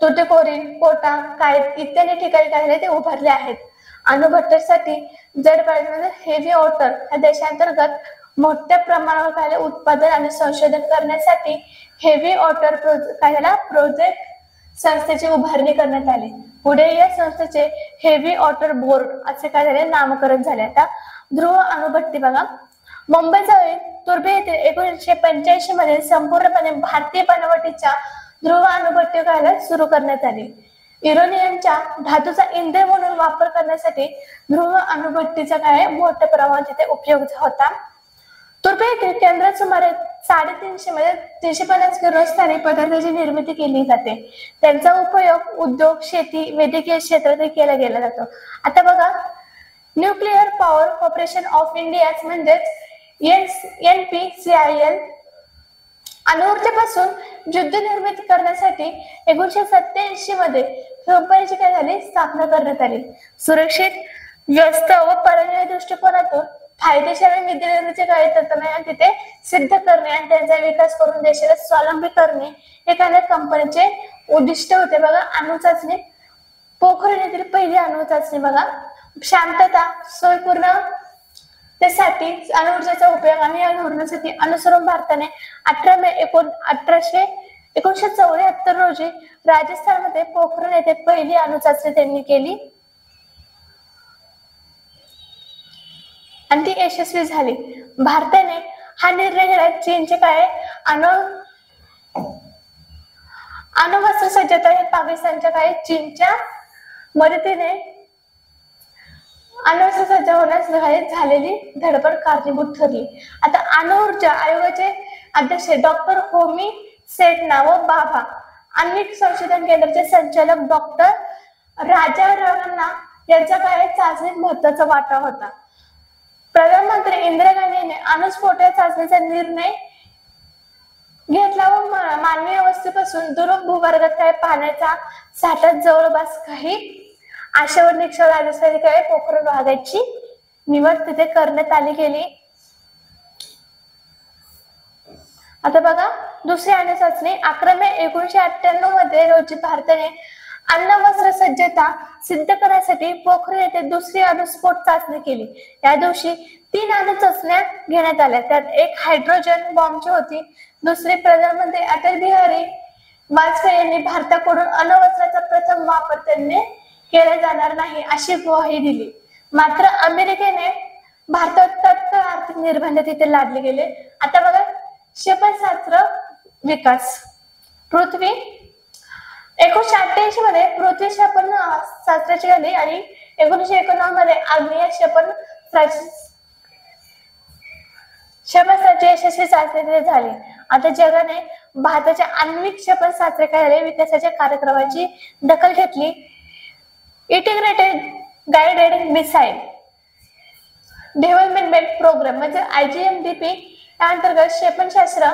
[SPEAKER 1] तुतीकोरीन, कोटा, कायद इत्यादी ठिकाणी काय ते उभारले आहेत. अणुभट्टीसाठी जड पाण्यामध्ये हेवी वॉटर या देशांतर्गत मोठ्या प्रमाणावर काय उत्पादन आणि संशोधन करण्यासाठी हेवी वॉटर प्रोजेक्ट संस्थेची उभारणी करण्यात आली. पुढे या संस्थेचे हेवी वॉटर बोर्ड असे काय झाले नामकरण झाले. आता ध्रुव अणुभट्टी बघा मुंबईजवळ तुर्भे येथे 1985 मध्ये संपूर्णपणे भारतीय बनावटीच्या ध्रुव अणुभट्टी काय सुरू करण्यात आली. युरेनियमच्या धातूचा इंधन म्हणून वापर करण्यासाठी ध्रुव अणुभट्टीचा काय मोठ्या प्रमाणात तिथे उपयोग होता. तुर्भे येथील केंद्रात सुमारे 350 मध्ये 350 किलो स्थानिक पदार्थाची निर्मिती केली जाते. त्यांचा उपयोग उद्योग, शेती, वैद्यकीय क्षेत्रात केला गेला जातो. आता बघा nuclear power corporation of India म्हणजेच NPCIL अणुऊर्जेपासून युद्ध निर्मिती करण्यासाठी 1987 मध्ये कंपनीची काय झाली स्थापना करण्यात आली. सुरक्षित व्यस्त व परंपरा दृष्टिकोनातून फायदेशीर आणि विद्युत निर्मिती काय तंत्रज्ञान तिथे सिद्ध करणे आणि त्यांचा विकास करून देशाला स्वावलंबी करणे हे काय कंपनीचे उद्दिष्ट होते. बघा अणु चाचणी पोखरण येथील पहिली अणु चाचणी बघा शांतता सोयपूर्ण त्यासाठी अणुऊर्जेचा उपयोग आणि अणुऊर्जेसाठी अनुसरून भारताने 18 मे 1974 रोजी राजस्थानमध्ये पोखरण येथे पहिली अणु चाचणी त्यांनी केली आणि ती यशस्वी झाली. भारताने हा निर्णय घेतला. चीनचे काय अणुवस्त्र सज्जता हे पाकिस्तानच्या काय चीनच्या मदतीने अणुवस्त्र सज्ज होण्यास झालेली धडपड कारणीभूत ठरली. आता अणु ऊर्जा आयोगाचे अध्यक्ष डॉक्टर होमी सेठना व बाबा आण्विक संशोधन केंद्राचे संचालक डॉक्टर राजा रमन्ना यांचा काय चाचणीत महत्वाचा वाटा होता. प्रधानमंत्री इंदिरा गांधीने अणुस्फोट चाचणीचा निर्णय घेतला व मानवी अवस्थेपासून दूर भूवर्गात काय पाण्याचा साठा जवळपास काही आशावर निक्षेप राजस्थानी काय पोखरण भागाची निवड तिथे करण्यात आली गेली. आता बघा, दुसरी अणु चाचणी 11 मे 1998 मध्ये रोजी भारताने अन्न वस्त्र सज्जता सिद्ध करण्यासाठी पोखरण येथे दुसरी अणुस्फोट चाचणी केली। या दिवशी 3 अणु चाचण्या घेण्यात आल्या, त्यात एक हायड्रोजन बॉम्बची होती, दुसरी प्रधानमंत्री अटल बिहारी वाजपेयी यांनी भारताकडून अण्वस्त्राचा प्रथम वापर त्यांनी केला जाणार नाही अशी ग्वाही दिली। मात्र अमेरिकेने भारतात तत्काळ आर्थिक निर्बंध तिथे लादले गेले। आता बघा, क्षेपणास्त्र विकास पृथ्वी 1988 मध्ये पृथ्वी क्षेपणास्त्राची झाली आणि 1991 मध्ये आग्नेय क्षेपणास्त्राची यशस्वी चाचणी झाली। आता जगाने भारताच्या आण्विक क्षेपणास्त्र विकासाच्या कार्यक्रमाची दखल घेतली। Integrated guided missile development programme म्हणजे IGMDP या अंतर्गत क्षेपणास्त्र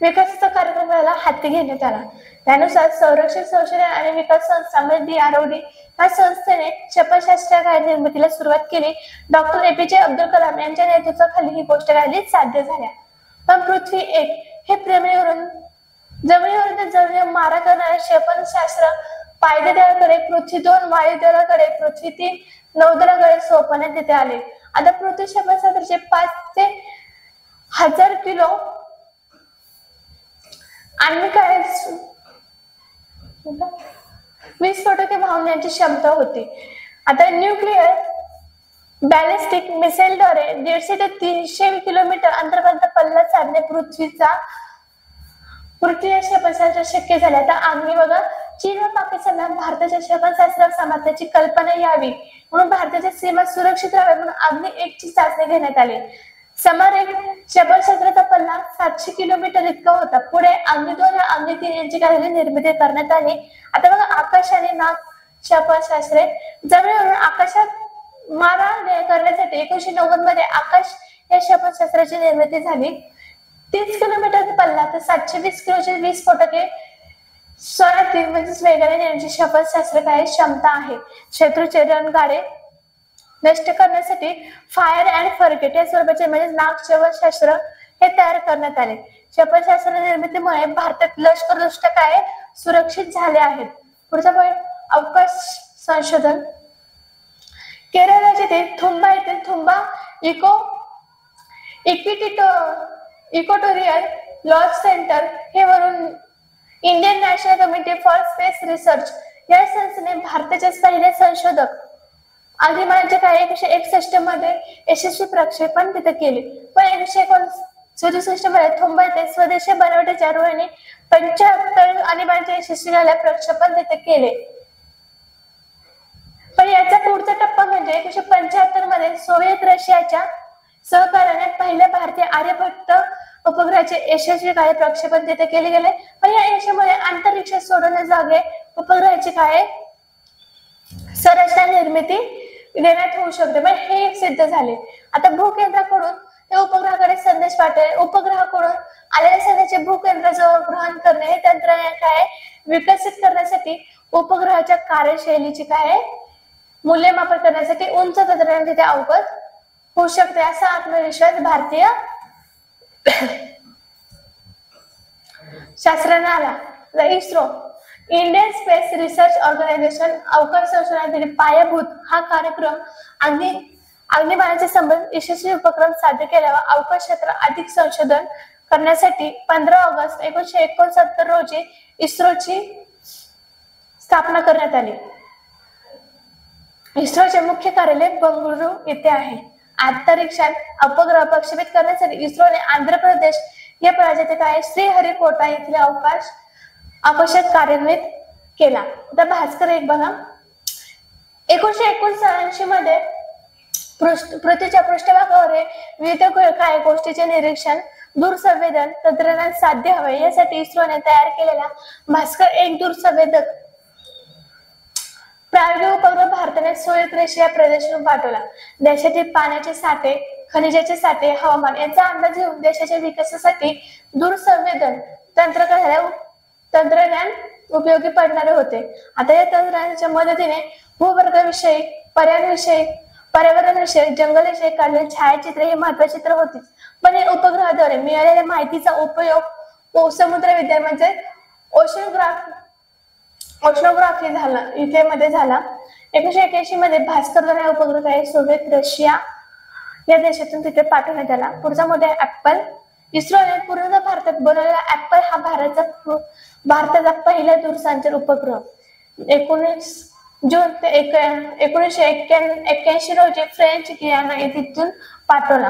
[SPEAKER 1] विकासाचा कार्यक्रमाला हाती घेण्यात आला। त्यानुसार संरक्षण संशोधन आणि विकास संस्था म्हणजे DRDO या संस्थेने क्षेपणास्त्र निर्मितीला सुरुवात केली। डॉक्टर APJ अब्दुल कलाम यांच्या नेतृत्वाखाली ही गोष्ट साध्य झाल्या। पण पृथ्वी 1 हे जमिनीवरून मारा करणारे क्षेपणास्त्र पायदळ दलाकडे, पृथ्वी 2 वायुदलाकडे, पृथ्वी 3 नौदलाकडे सोपवण्यात येथे आले। आता पृथ्वी क्षेपणास्त्राचे 5 ते 1000 किलो आण्विक 20% वाहण्याची क्षमता होती। आता न्यूक्लिअर बॅलिस्टिक मिसाइलद्वारे 150 ते 300 किलोमीटर अंतरापर्यंत पल्ला साधणे पृथ्वी क्षेपणास्त्र शक्य झाले। आता आग्नेय बघा, चीन व पाकिस्तानला भारताच्या क्षेपणास्त्र सामर्थ्याची कल्पना यावी म्हणून भारताच्या सीमा सुरक्षित राहाव्या म्हणून आग्नेय 1 ची चाचणी घेण्यात आली। समरेख क्षेपणास्त्राचा पल्ला 700 किलोमीटर इतका होता। पुढे आग्नेय 2 व आग्नेय 3 यांची निर्मिती करण्यात आली। आता बघा, आकाश आणि नाग क्षेपणास्त्रे जमिनीवरून आकाशात मारा करण्यासाठी 1990 मध्ये आकाश या क्षेपणास्त्राची निर्मिती झाली। 30 किलोमीटर पल्ला तर 720 किलोचे 20% स्वरातील म्हणजे वेगाने नेण्याची क्षेपणास्त्र क्षमता आहे। शत्रूचे रणगाडे नष्ट करण्यासाठी फायर अँड फॉरगेट या स्वरूपाचे म्हणजे नाग क्षेपणास्त्र हे तयार करण्यात आले। क्षेपणास्त्र निर्मितीमुळे भारतात लष्करदृष्ट्या सुरक्षित झाले आहेत। पुढचा पॉईंट, अवकाश संशोधन। केरळ राज्यातील थुंबा येथील थुंबा इक्वेटोरियल लॉन्च सेंटर हे वरून Indian national committee for space research या संस्थेने भारताचे पहिले संशोधक अग्निमानाचे 1961 मध्ये यशस्वी प्रक्षेपण तिथे केले। पण 1967 मध्ये थुंबा येथे स्वदेशी बनावटीच्या रोहिणी 75 अग्निबाणाचे यशस्वी प्रक्षेपण तिथे केले। पण याचा पुढचा टप्पा म्हणजे 1975 मध्ये सोव्हिएत रशियाच्या सहकार्याने पहिल्या भारतीय आर्यभट्ट उपग्रहाचे यशस्वी प्रक्षेपण तिथे केले गेले। पण या यशामुळे अंतरिक्षात सोडण्याजागे उपग्रहाची संरचना निर्मिती देण्यात होऊ शकते, पण हे सिद्ध झाले। आता भूकेंद्राकडून ते उपग्रहाकडे संदेश पाठवणे, उपग्रहाकडून आलेल्या संदेशाचे भूकेंद्राजवळ ग्रहण करणे हे तंत्रज्ञान विकसित करण्यासाठी उपग्रहाच्या कार्यशैलीची मूल्यमापन करण्यासाठी उंच तंत्रज्ञान तिथे अवगत होऊ शकते असा आत्मविश्वास भारतीय शास्त्रज्ञाला। ISRO Indian space research organisation अवकाश संशोधनातील पायाभूत हा कार्यक्रम अग्निबाणाचे संबंध यशस्वी उपक्रम साध्य केल्यावर अवकाश क्षेत्रात अधिक संशोधन करण्यासाठी 15 ऑगस्ट 1969 रोजी इस्रोची स्थापना करण्यात आली। इस्रोचे मुख्य कार्यालय बंगळुरू येथे आहे। अंतरिक्षात उपग्रह प्रक्षेपित करण्यासाठी इस्रोने आंध्र प्रदेश या राज्यातील श्रीहरिकोटा येथील अवकाशात कार्यान्वित केला। आता भास्कर 1 बघा, 1979 मध्ये पृथ्वीच्या पृष्ठभागावर विविध गोष्टीचे निरीक्षण दूरसंवेदन तंत्रज्ञान साध्य हवे यासाठी इस्रोने तयार केलेला भास्कर 1 दूरसंवेदक प्रायोगिक उपग्रह भारताने सोव्हिएत रशिया प्रदेशातून पाठवला। देशातील पाण्याचे साठे, खनिजाचे साठे, हवामान यांचा अंदाज घेऊन देशाच्या विकासासाठी दूरसंवेदन तंत्रज्ञान उपयोगी पडणारे होते। आता या तंत्रज्ञानाच्या मदतीने भूवर्गाविषयी, पर्यावरणविषयक, जंगलविषयक काढलेली छायाचित्रे ही महत्वाची चित्र होती. पण हे उपग्रहाद्वारे मिळालेल्या माहितीचा उपयोग समुद्रविज्ञान म्हणजे ओशनोग्राफी झाला इथे मध्ये झाला. 1981 मध्ये भास्कर हा उपग्रह आहे सोव्हिएत रशिया या देशातून तिथे पाठवण्यात आला. पुढचा मध्ये ऍपल. इस्रोने पूर्ण भारतात बनवलेला ऍपल हा भारताचा पहिला दूरसंचार उपग्रह 19 जून ते 1981 रोजी फ्रेंच गियाना येथून पाठवला.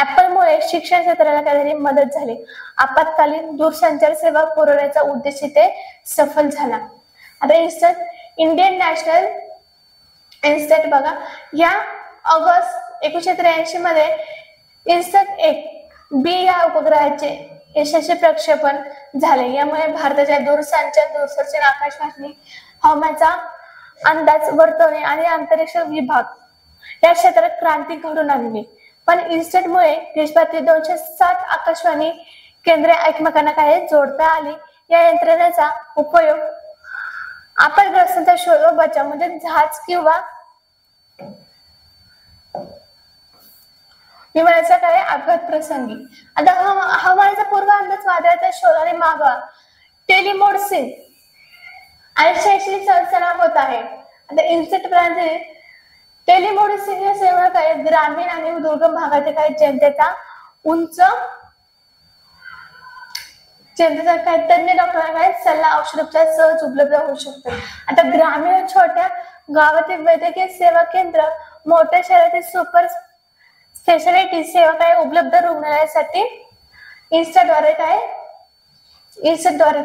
[SPEAKER 1] ऍपलमुळे शिक्षण क्षेत्राला काहीतरी मदत झाली. आपत्कालीन दूरसंचार सेवा पुरवण्याचा उद्देश ते सफल झाला. आता इंडियन नॅशनल इन्स्टिट्यूट बघा, या ऑगस्ट 1983 मध्ये इन्स्टॅट 1B या उपग्रहाचे यशस्वी प्रक्षेपण झाले. यामुळे भारताच्या दूरसंचार आकाशवाणी, हवामानाचा अंदाज वर्तवणे आणि अंतरिक्ष विभाग या क्षेत्रात क्रांती घडून आणली. पण इन्स्टॅटमुळे देशभरातील 260 आकाशवाणी केंद्रे एकमेकांना काय जोडता आली. या यंत्रणेचा उपयोग आपत्ग्रस्तांचा शोध व बचाव म्हणजे जहाज किंवा विमानाचा काय अपघात प्रसंगी. आता हवामानाचा पूर्व अंदाज, वादळाचा शोध आणि मागोवा, टेलिमेडिसिन आणि शैक्षणिक संस्था होत आहे. आता इन्स्टिट्यूट टेलिमेडिसिन ही सेवा काय ग्रामीण आणि दुर्गम भागातील काही जनतेचा काय तज्ञ डॉक्टरांना काय सल्ला, औषधोपचार सहज उपलब्ध होऊ शकतो. आता ग्रामीण छोट्या गावातील वैद्यकीय सेवा केंद्र, मोठ्या शहरातील सुपर स्पेशालिटी सेवा काय उपलब्ध रुग्णालयासाठी इन्स्टद्वारे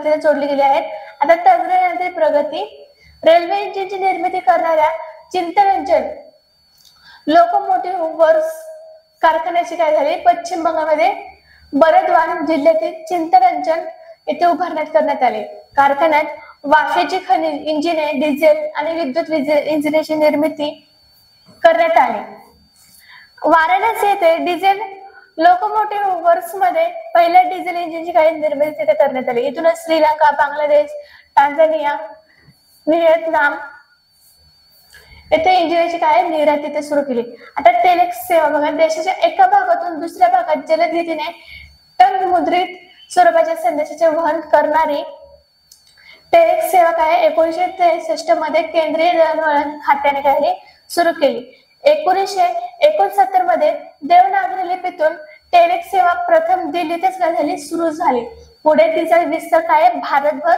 [SPEAKER 1] ते जोडली गेली आहेत. आता तंत्रज्ञानातील प्रगती, रेल्वे इंजिनची निर्मिती करणाऱ्या चित्तरंजन लोकोमोटिव्ह वर्क्स कारखान्याची काय झाली पश्चिम बंगालमध्ये बरद्वान जिल्ह्यातील चित्तरंजन येथे करण्यात आले. कारखान्यात वाफेची खनिज इंजिने, डिझेल आणि विद्युत इंजिनाची निर्मिती करण्यात आली. वाराणसी येथे डिझेल लोकोमोटिव्ह वर्क्स मध्ये पहिल्या डिझेल इंजिनची काही निर्मिती तिथे करण्यात आली. इथूनच श्रीलंका, बांगलादेश, टांझानिया, व्हिएतनाम येथे इंजिनाची काय निर्यात तिथे सुरू केली. आता टेलेक्स सेवा बघा, देशाच्या एका भागातून दुसऱ्या भागात जलद गतीने टंग मुद्रित स्वरूपाच्या संदेशाचे वहन करणारी टेलेक्स सेवा काय 1963 मध्ये केंद्रीय दळणवळण खात्याने काय सुरू केली. 1969 मध्ये देवनागरी लिपीतून टेलेक्स सेवा प्रथम दिल्लीतच झाली सुरू झाली. पुढे तिचा विस्तार काय भारतभर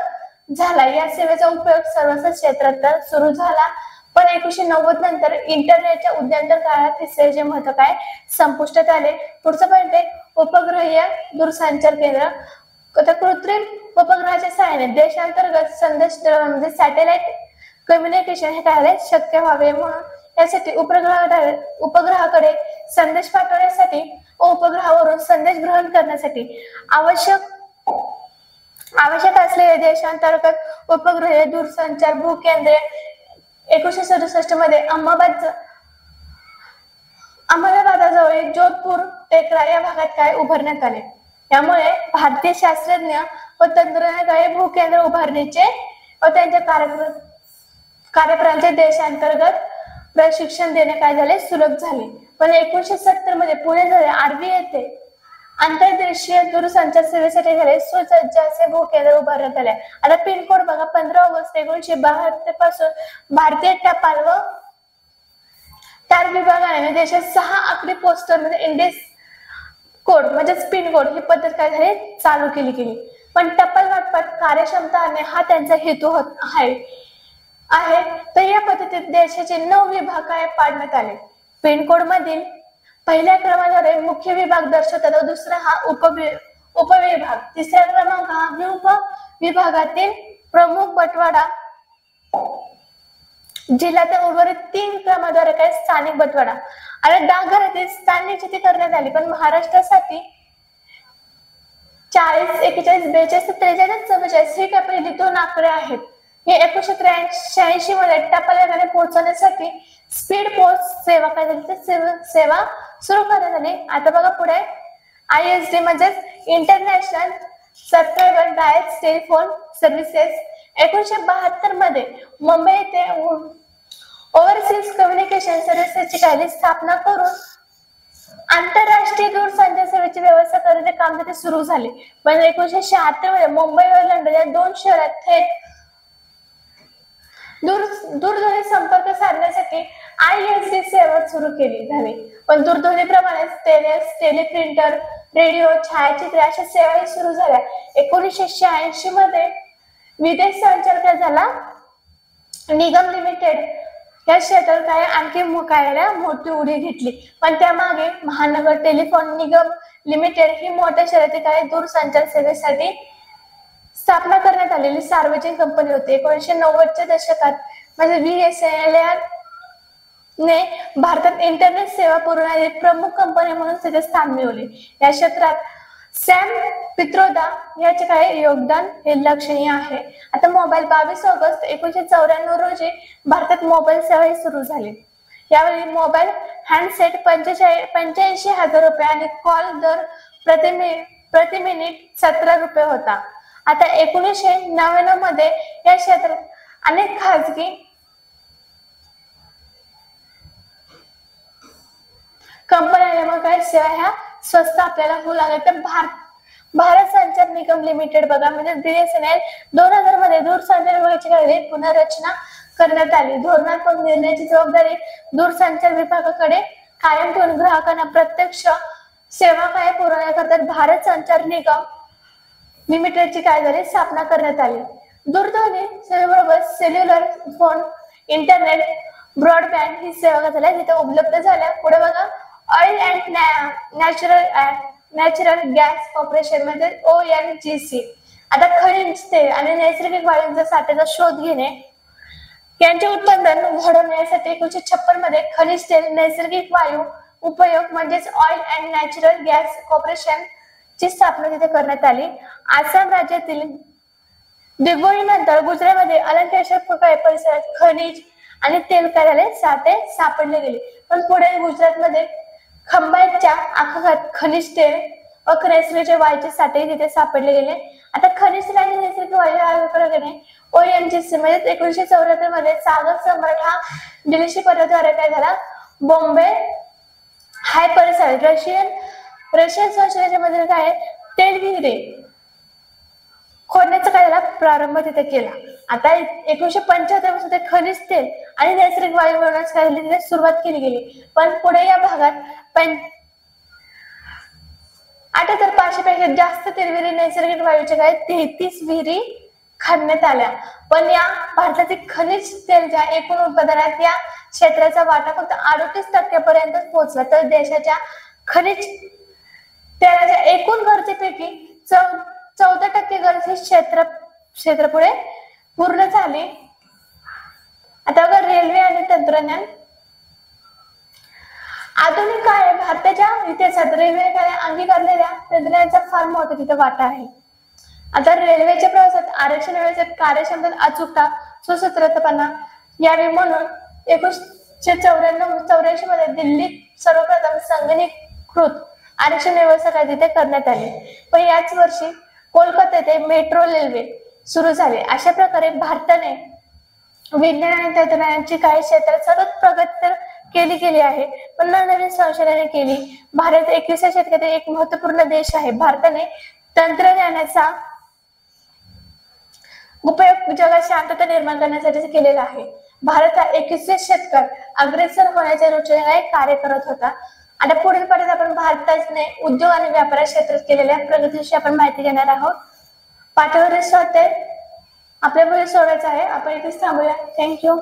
[SPEAKER 1] झाला. या सेवेचा उपयोग सर्वच क्षेत्रात सुरू झाला. पण 1990 नंतर इंटरनेटच्या उदयांतर काळात हे सेवेचे महत्व काय संपुष्टात आले. पुढचं पॉईंट आहे उपग्रहीय दूरसंचार केंद्र. कृत्रिम उपग्रहाच्या सहाय्याने देशांतर्गत संदेश म्हणजे सॅटेलाइट कम्युनिकेशन हे काय शक्य व्हावे म्हणून यासाठी उपग्रहाकडे संदेश पाठवण्यासाठी व उपग्रहावरून संदेश ग्रहण करण्यासाठी आवश्यक असलेले देशांतर्गत उपग्रहीय दूरसंचार भूकेंद्रे 1967 मध्ये अहमदाबादजवळ जोधपूर टेकरा या भागात काय उभारण्यात आले. यामुळे भारतीय शास्त्रज्ञ व तंत्रज्ञ काय भूकेंद्र उभारणीचे व त्यांच्या कार्यप्रणालीचे देशांतर्गत प्रशिक्षण देणे काय झाले सुलभ झाले. पण 1970 मध्ये पुणे झाले आरबी येथे आंतरदेशीय दूरसंचार सेवेसाठी झाले सुसज्ज असे भूकेंद्र उभारण्यात आले. आता पिनकोड बघा 15 ऑगस्ट 1972 पासून भारतीय टपाल व तार विभागाने देशात 6 आकडी पोस्टल म्हणजे इंडेक्स कोड म्हणजेच पिनकोड ही पद्धत काय झाली चालू केली. पण टपाल वाटपात कार्यक्षमता आणणे हा त्यांचा हेतू आहे. तर या पद्धतीत देशाचे 9 विभाग काय पाडण्यात आले. पिनकोड मधील पहिल्या क्रमांकावर मुख्य विभाग दर्शवतात, दुसरा हा उपविभाग, तिसरा क्रमांक हा विभागातील प्रमुख बटवाडा जिल्ह्यातील उर्वरित 3 क्रमांकावर काय स्थानिक बटवाडा. आणि डाकघरातील स्थानिक निश्चिती करण्यात आली. पण महाराष्ट्रासाठी 40, 41, 42, 43, 44 ही काय पहिली 2 आकडे आहेत. हे 1983 मध्ये टपाल याने पोहोचवण्यासाठी स्पीड पोस्ट सेवा काय झाली सेवा सुरू करण्यात आली. आता बघा पुढे ISD म्हणजेच international subscriber direct telephone services 1972 मध्ये मुंबई येथे ओव्हरसीज कम्युनिकेशन सर्व्हिसेसची कायदे स्थापना करून आंतरराष्ट्रीय दूरसंचार सेवेची व्यवस्था करण्याचे काम तिथे सुरू झाले. पण 1976 मध्ये मुंबई व लंडन या दोन शहरात थेट दूरध्वनी संपर्क साधण्यासाठी ISD सेवा सुरू केली झाली. पण दूरध्वनीप्रमाणेच टेलिप्रिंटर, रेडिओ, छायाचित्र अशा सेवाही सुरू झाल्या. 1986 मध्ये विदेश संचार झाला. निगम लिमिटेड या क्षेत्रात काय आणखी मोठी उडी घेतली. पण त्यामागे महानगर टेलिफोन निगम लिमिटेड ही मोठ्या शहरातील काय दूरसंचार सेवेसाठी स्थापना करण्यात आलेली सार्वजनिक कंपनी होती. 1990च्या दशकात म्हणजे VSNL ने भारतात इंटरनेट सेवा पुरवणारी प्रमुख कंपनी म्हणून तिथे स्थान मिळवले. या क्षेत्रात सॅम पित्रोदा याचे काय योगदान हे लक्षणीय आहे. आता मोबाईल 22 ऑगस्ट 1994 रोजी भारतात मोबाईल सेवा सुरू झाली. यावेळी मोबाईल हँडसेट 85,000 रुपये आणि कॉल दर प्रति मिनिट 17 रुपये होता. आता 1999 मध्ये या क्षेत्रात अनेक खाजगी कंपन्या मग काय सेवा ह्या स्वस्त आपल्याला होऊ लागल्या. तर भारत संचार निगम लिमिटेड बघा म्हणजे BSNL 2000 मध्ये दूरसंचार विभागाची पुनर्रचना करण्यात आली. धोरणात्मक निर्णयाची जबाबदारी दूरसंचार विभागाकडे कायम ठेवून ग्राहकांना प्रत्यक्ष सेवा काय पुरवण्याकरता भारत संचार निगम लिमिटेडची काय झाली स्थापना करण्यात आली. दूरध्वनी सेवेबरोबर सेल्युलर फोन, इंटरनेट, ब्रॉडबँड ही सेवा झाल्या तिथे उपलब्ध झाल्या. पुढे बघा oil and natural gas corporation म्हणजे ONGC. आता खनिज तेल आणि नैसर्गिक वायूंचा साठ्याचा शोध घेणे यांचे उत्पादन घडवण्यासाठी 1956 मध्ये खनिज तेल नैसर्गिक वायू उपयोग म्हणजेच oil and natural gas corporation ची स्थापना तिथे करण्यात आली. आसाम राज्यातील दिगोळी नंतर गुजरातमध्ये अलंकेश्वर परिसरात खनिज आणि तेल काय झाले साठे सापडले गेले. पण पुढे गुजरातमध्ये खंबातच्या आखात खनिज तेल व नैसर्गिक वायूचे साठे तिथे सापडले गेले. आता खनिज तेल आणि नैसर्गिक वायू आयोगाने ONGC म्हणजे 1974 मध्ये सागर सम्राट हा दिल्लीशी पदाद्वारे काय झाला बॉम्बे हाय परिसर रशियन संशोधनाच्या मध्ये काय तेल विहिरी खोदण्याचा काय झाला प्रारंभ तिथे केला. आता 1975 मध्ये खनिज तेल आणि नैसर्गिक वायू मिळवण्यास काय झाली तिथे सुरुवात केली गेली. पण पुढे या भागात 8,500 पेक्षा जास्त तेलविहिरी नैसर्गिक वायूच्या काय 33 विहिरी खाणण्यात आल्या. पण या भारतातील खनिज तेलच्या एकूण उत्पादनात या क्षेत्राचा वाटा फक्त 38% पर्यंत पोहोचला. तर देशाच्या खनिज तेलाच्या एकूण गरजेपैकी 14% गरज ही क्षेत्र पुढे पूर्ण झाली. आता बघा रेल्वे आणि तंत्रज्ञान. आधुनिक काळ भारताच्या इतिहासात रेल्वे अंगीकारलेल्या तंत्रज्ञानाचा फार मोठा तिथे वाटा आहे. आता रेल्वेच्या प्रवासात आरक्षण व्यवस्थेत कार्यक्षमता, अचूकता, सुसूत्रपणा यावी म्हणून 1984 मध्ये दिल्लीत सर्वप्रथम संगणकीकृत आरक्षण व्यवस्था काय तिथे करण्यात आली. पण याच वर्षी कोलकाता येथे मेट्रो रेल्वे सुरू झाले. अशा प्रकारे भारताने विज्ञान आणि तंत्रज्ञानाची काही क्षेत्रात सतत प्रगती केली गेली आहे. पण नवीन संशोधने केली. भारत 21व्या शतकातील एक महत्वपूर्ण देश आहे. भारताने तंत्रज्ञानाचा उपयोग जगात शांतता निर्माण करण्यासाठी केलेला आहे. भारत हा 21व्या शतकात अग्रेसर होण्याच्या दृष्टीने कार्य करत होता. आता पुढील पाठात आपण भारताने उद्योग आणि व्यापार क्षेत्रात केलेल्या प्रगतीविषयी आपण माहिती घेणार आहोत. पाठावर स्वाध्याय आपल्या पुढे सोडायचा आहे. आपण इथेच थांबूया. थँक्यू.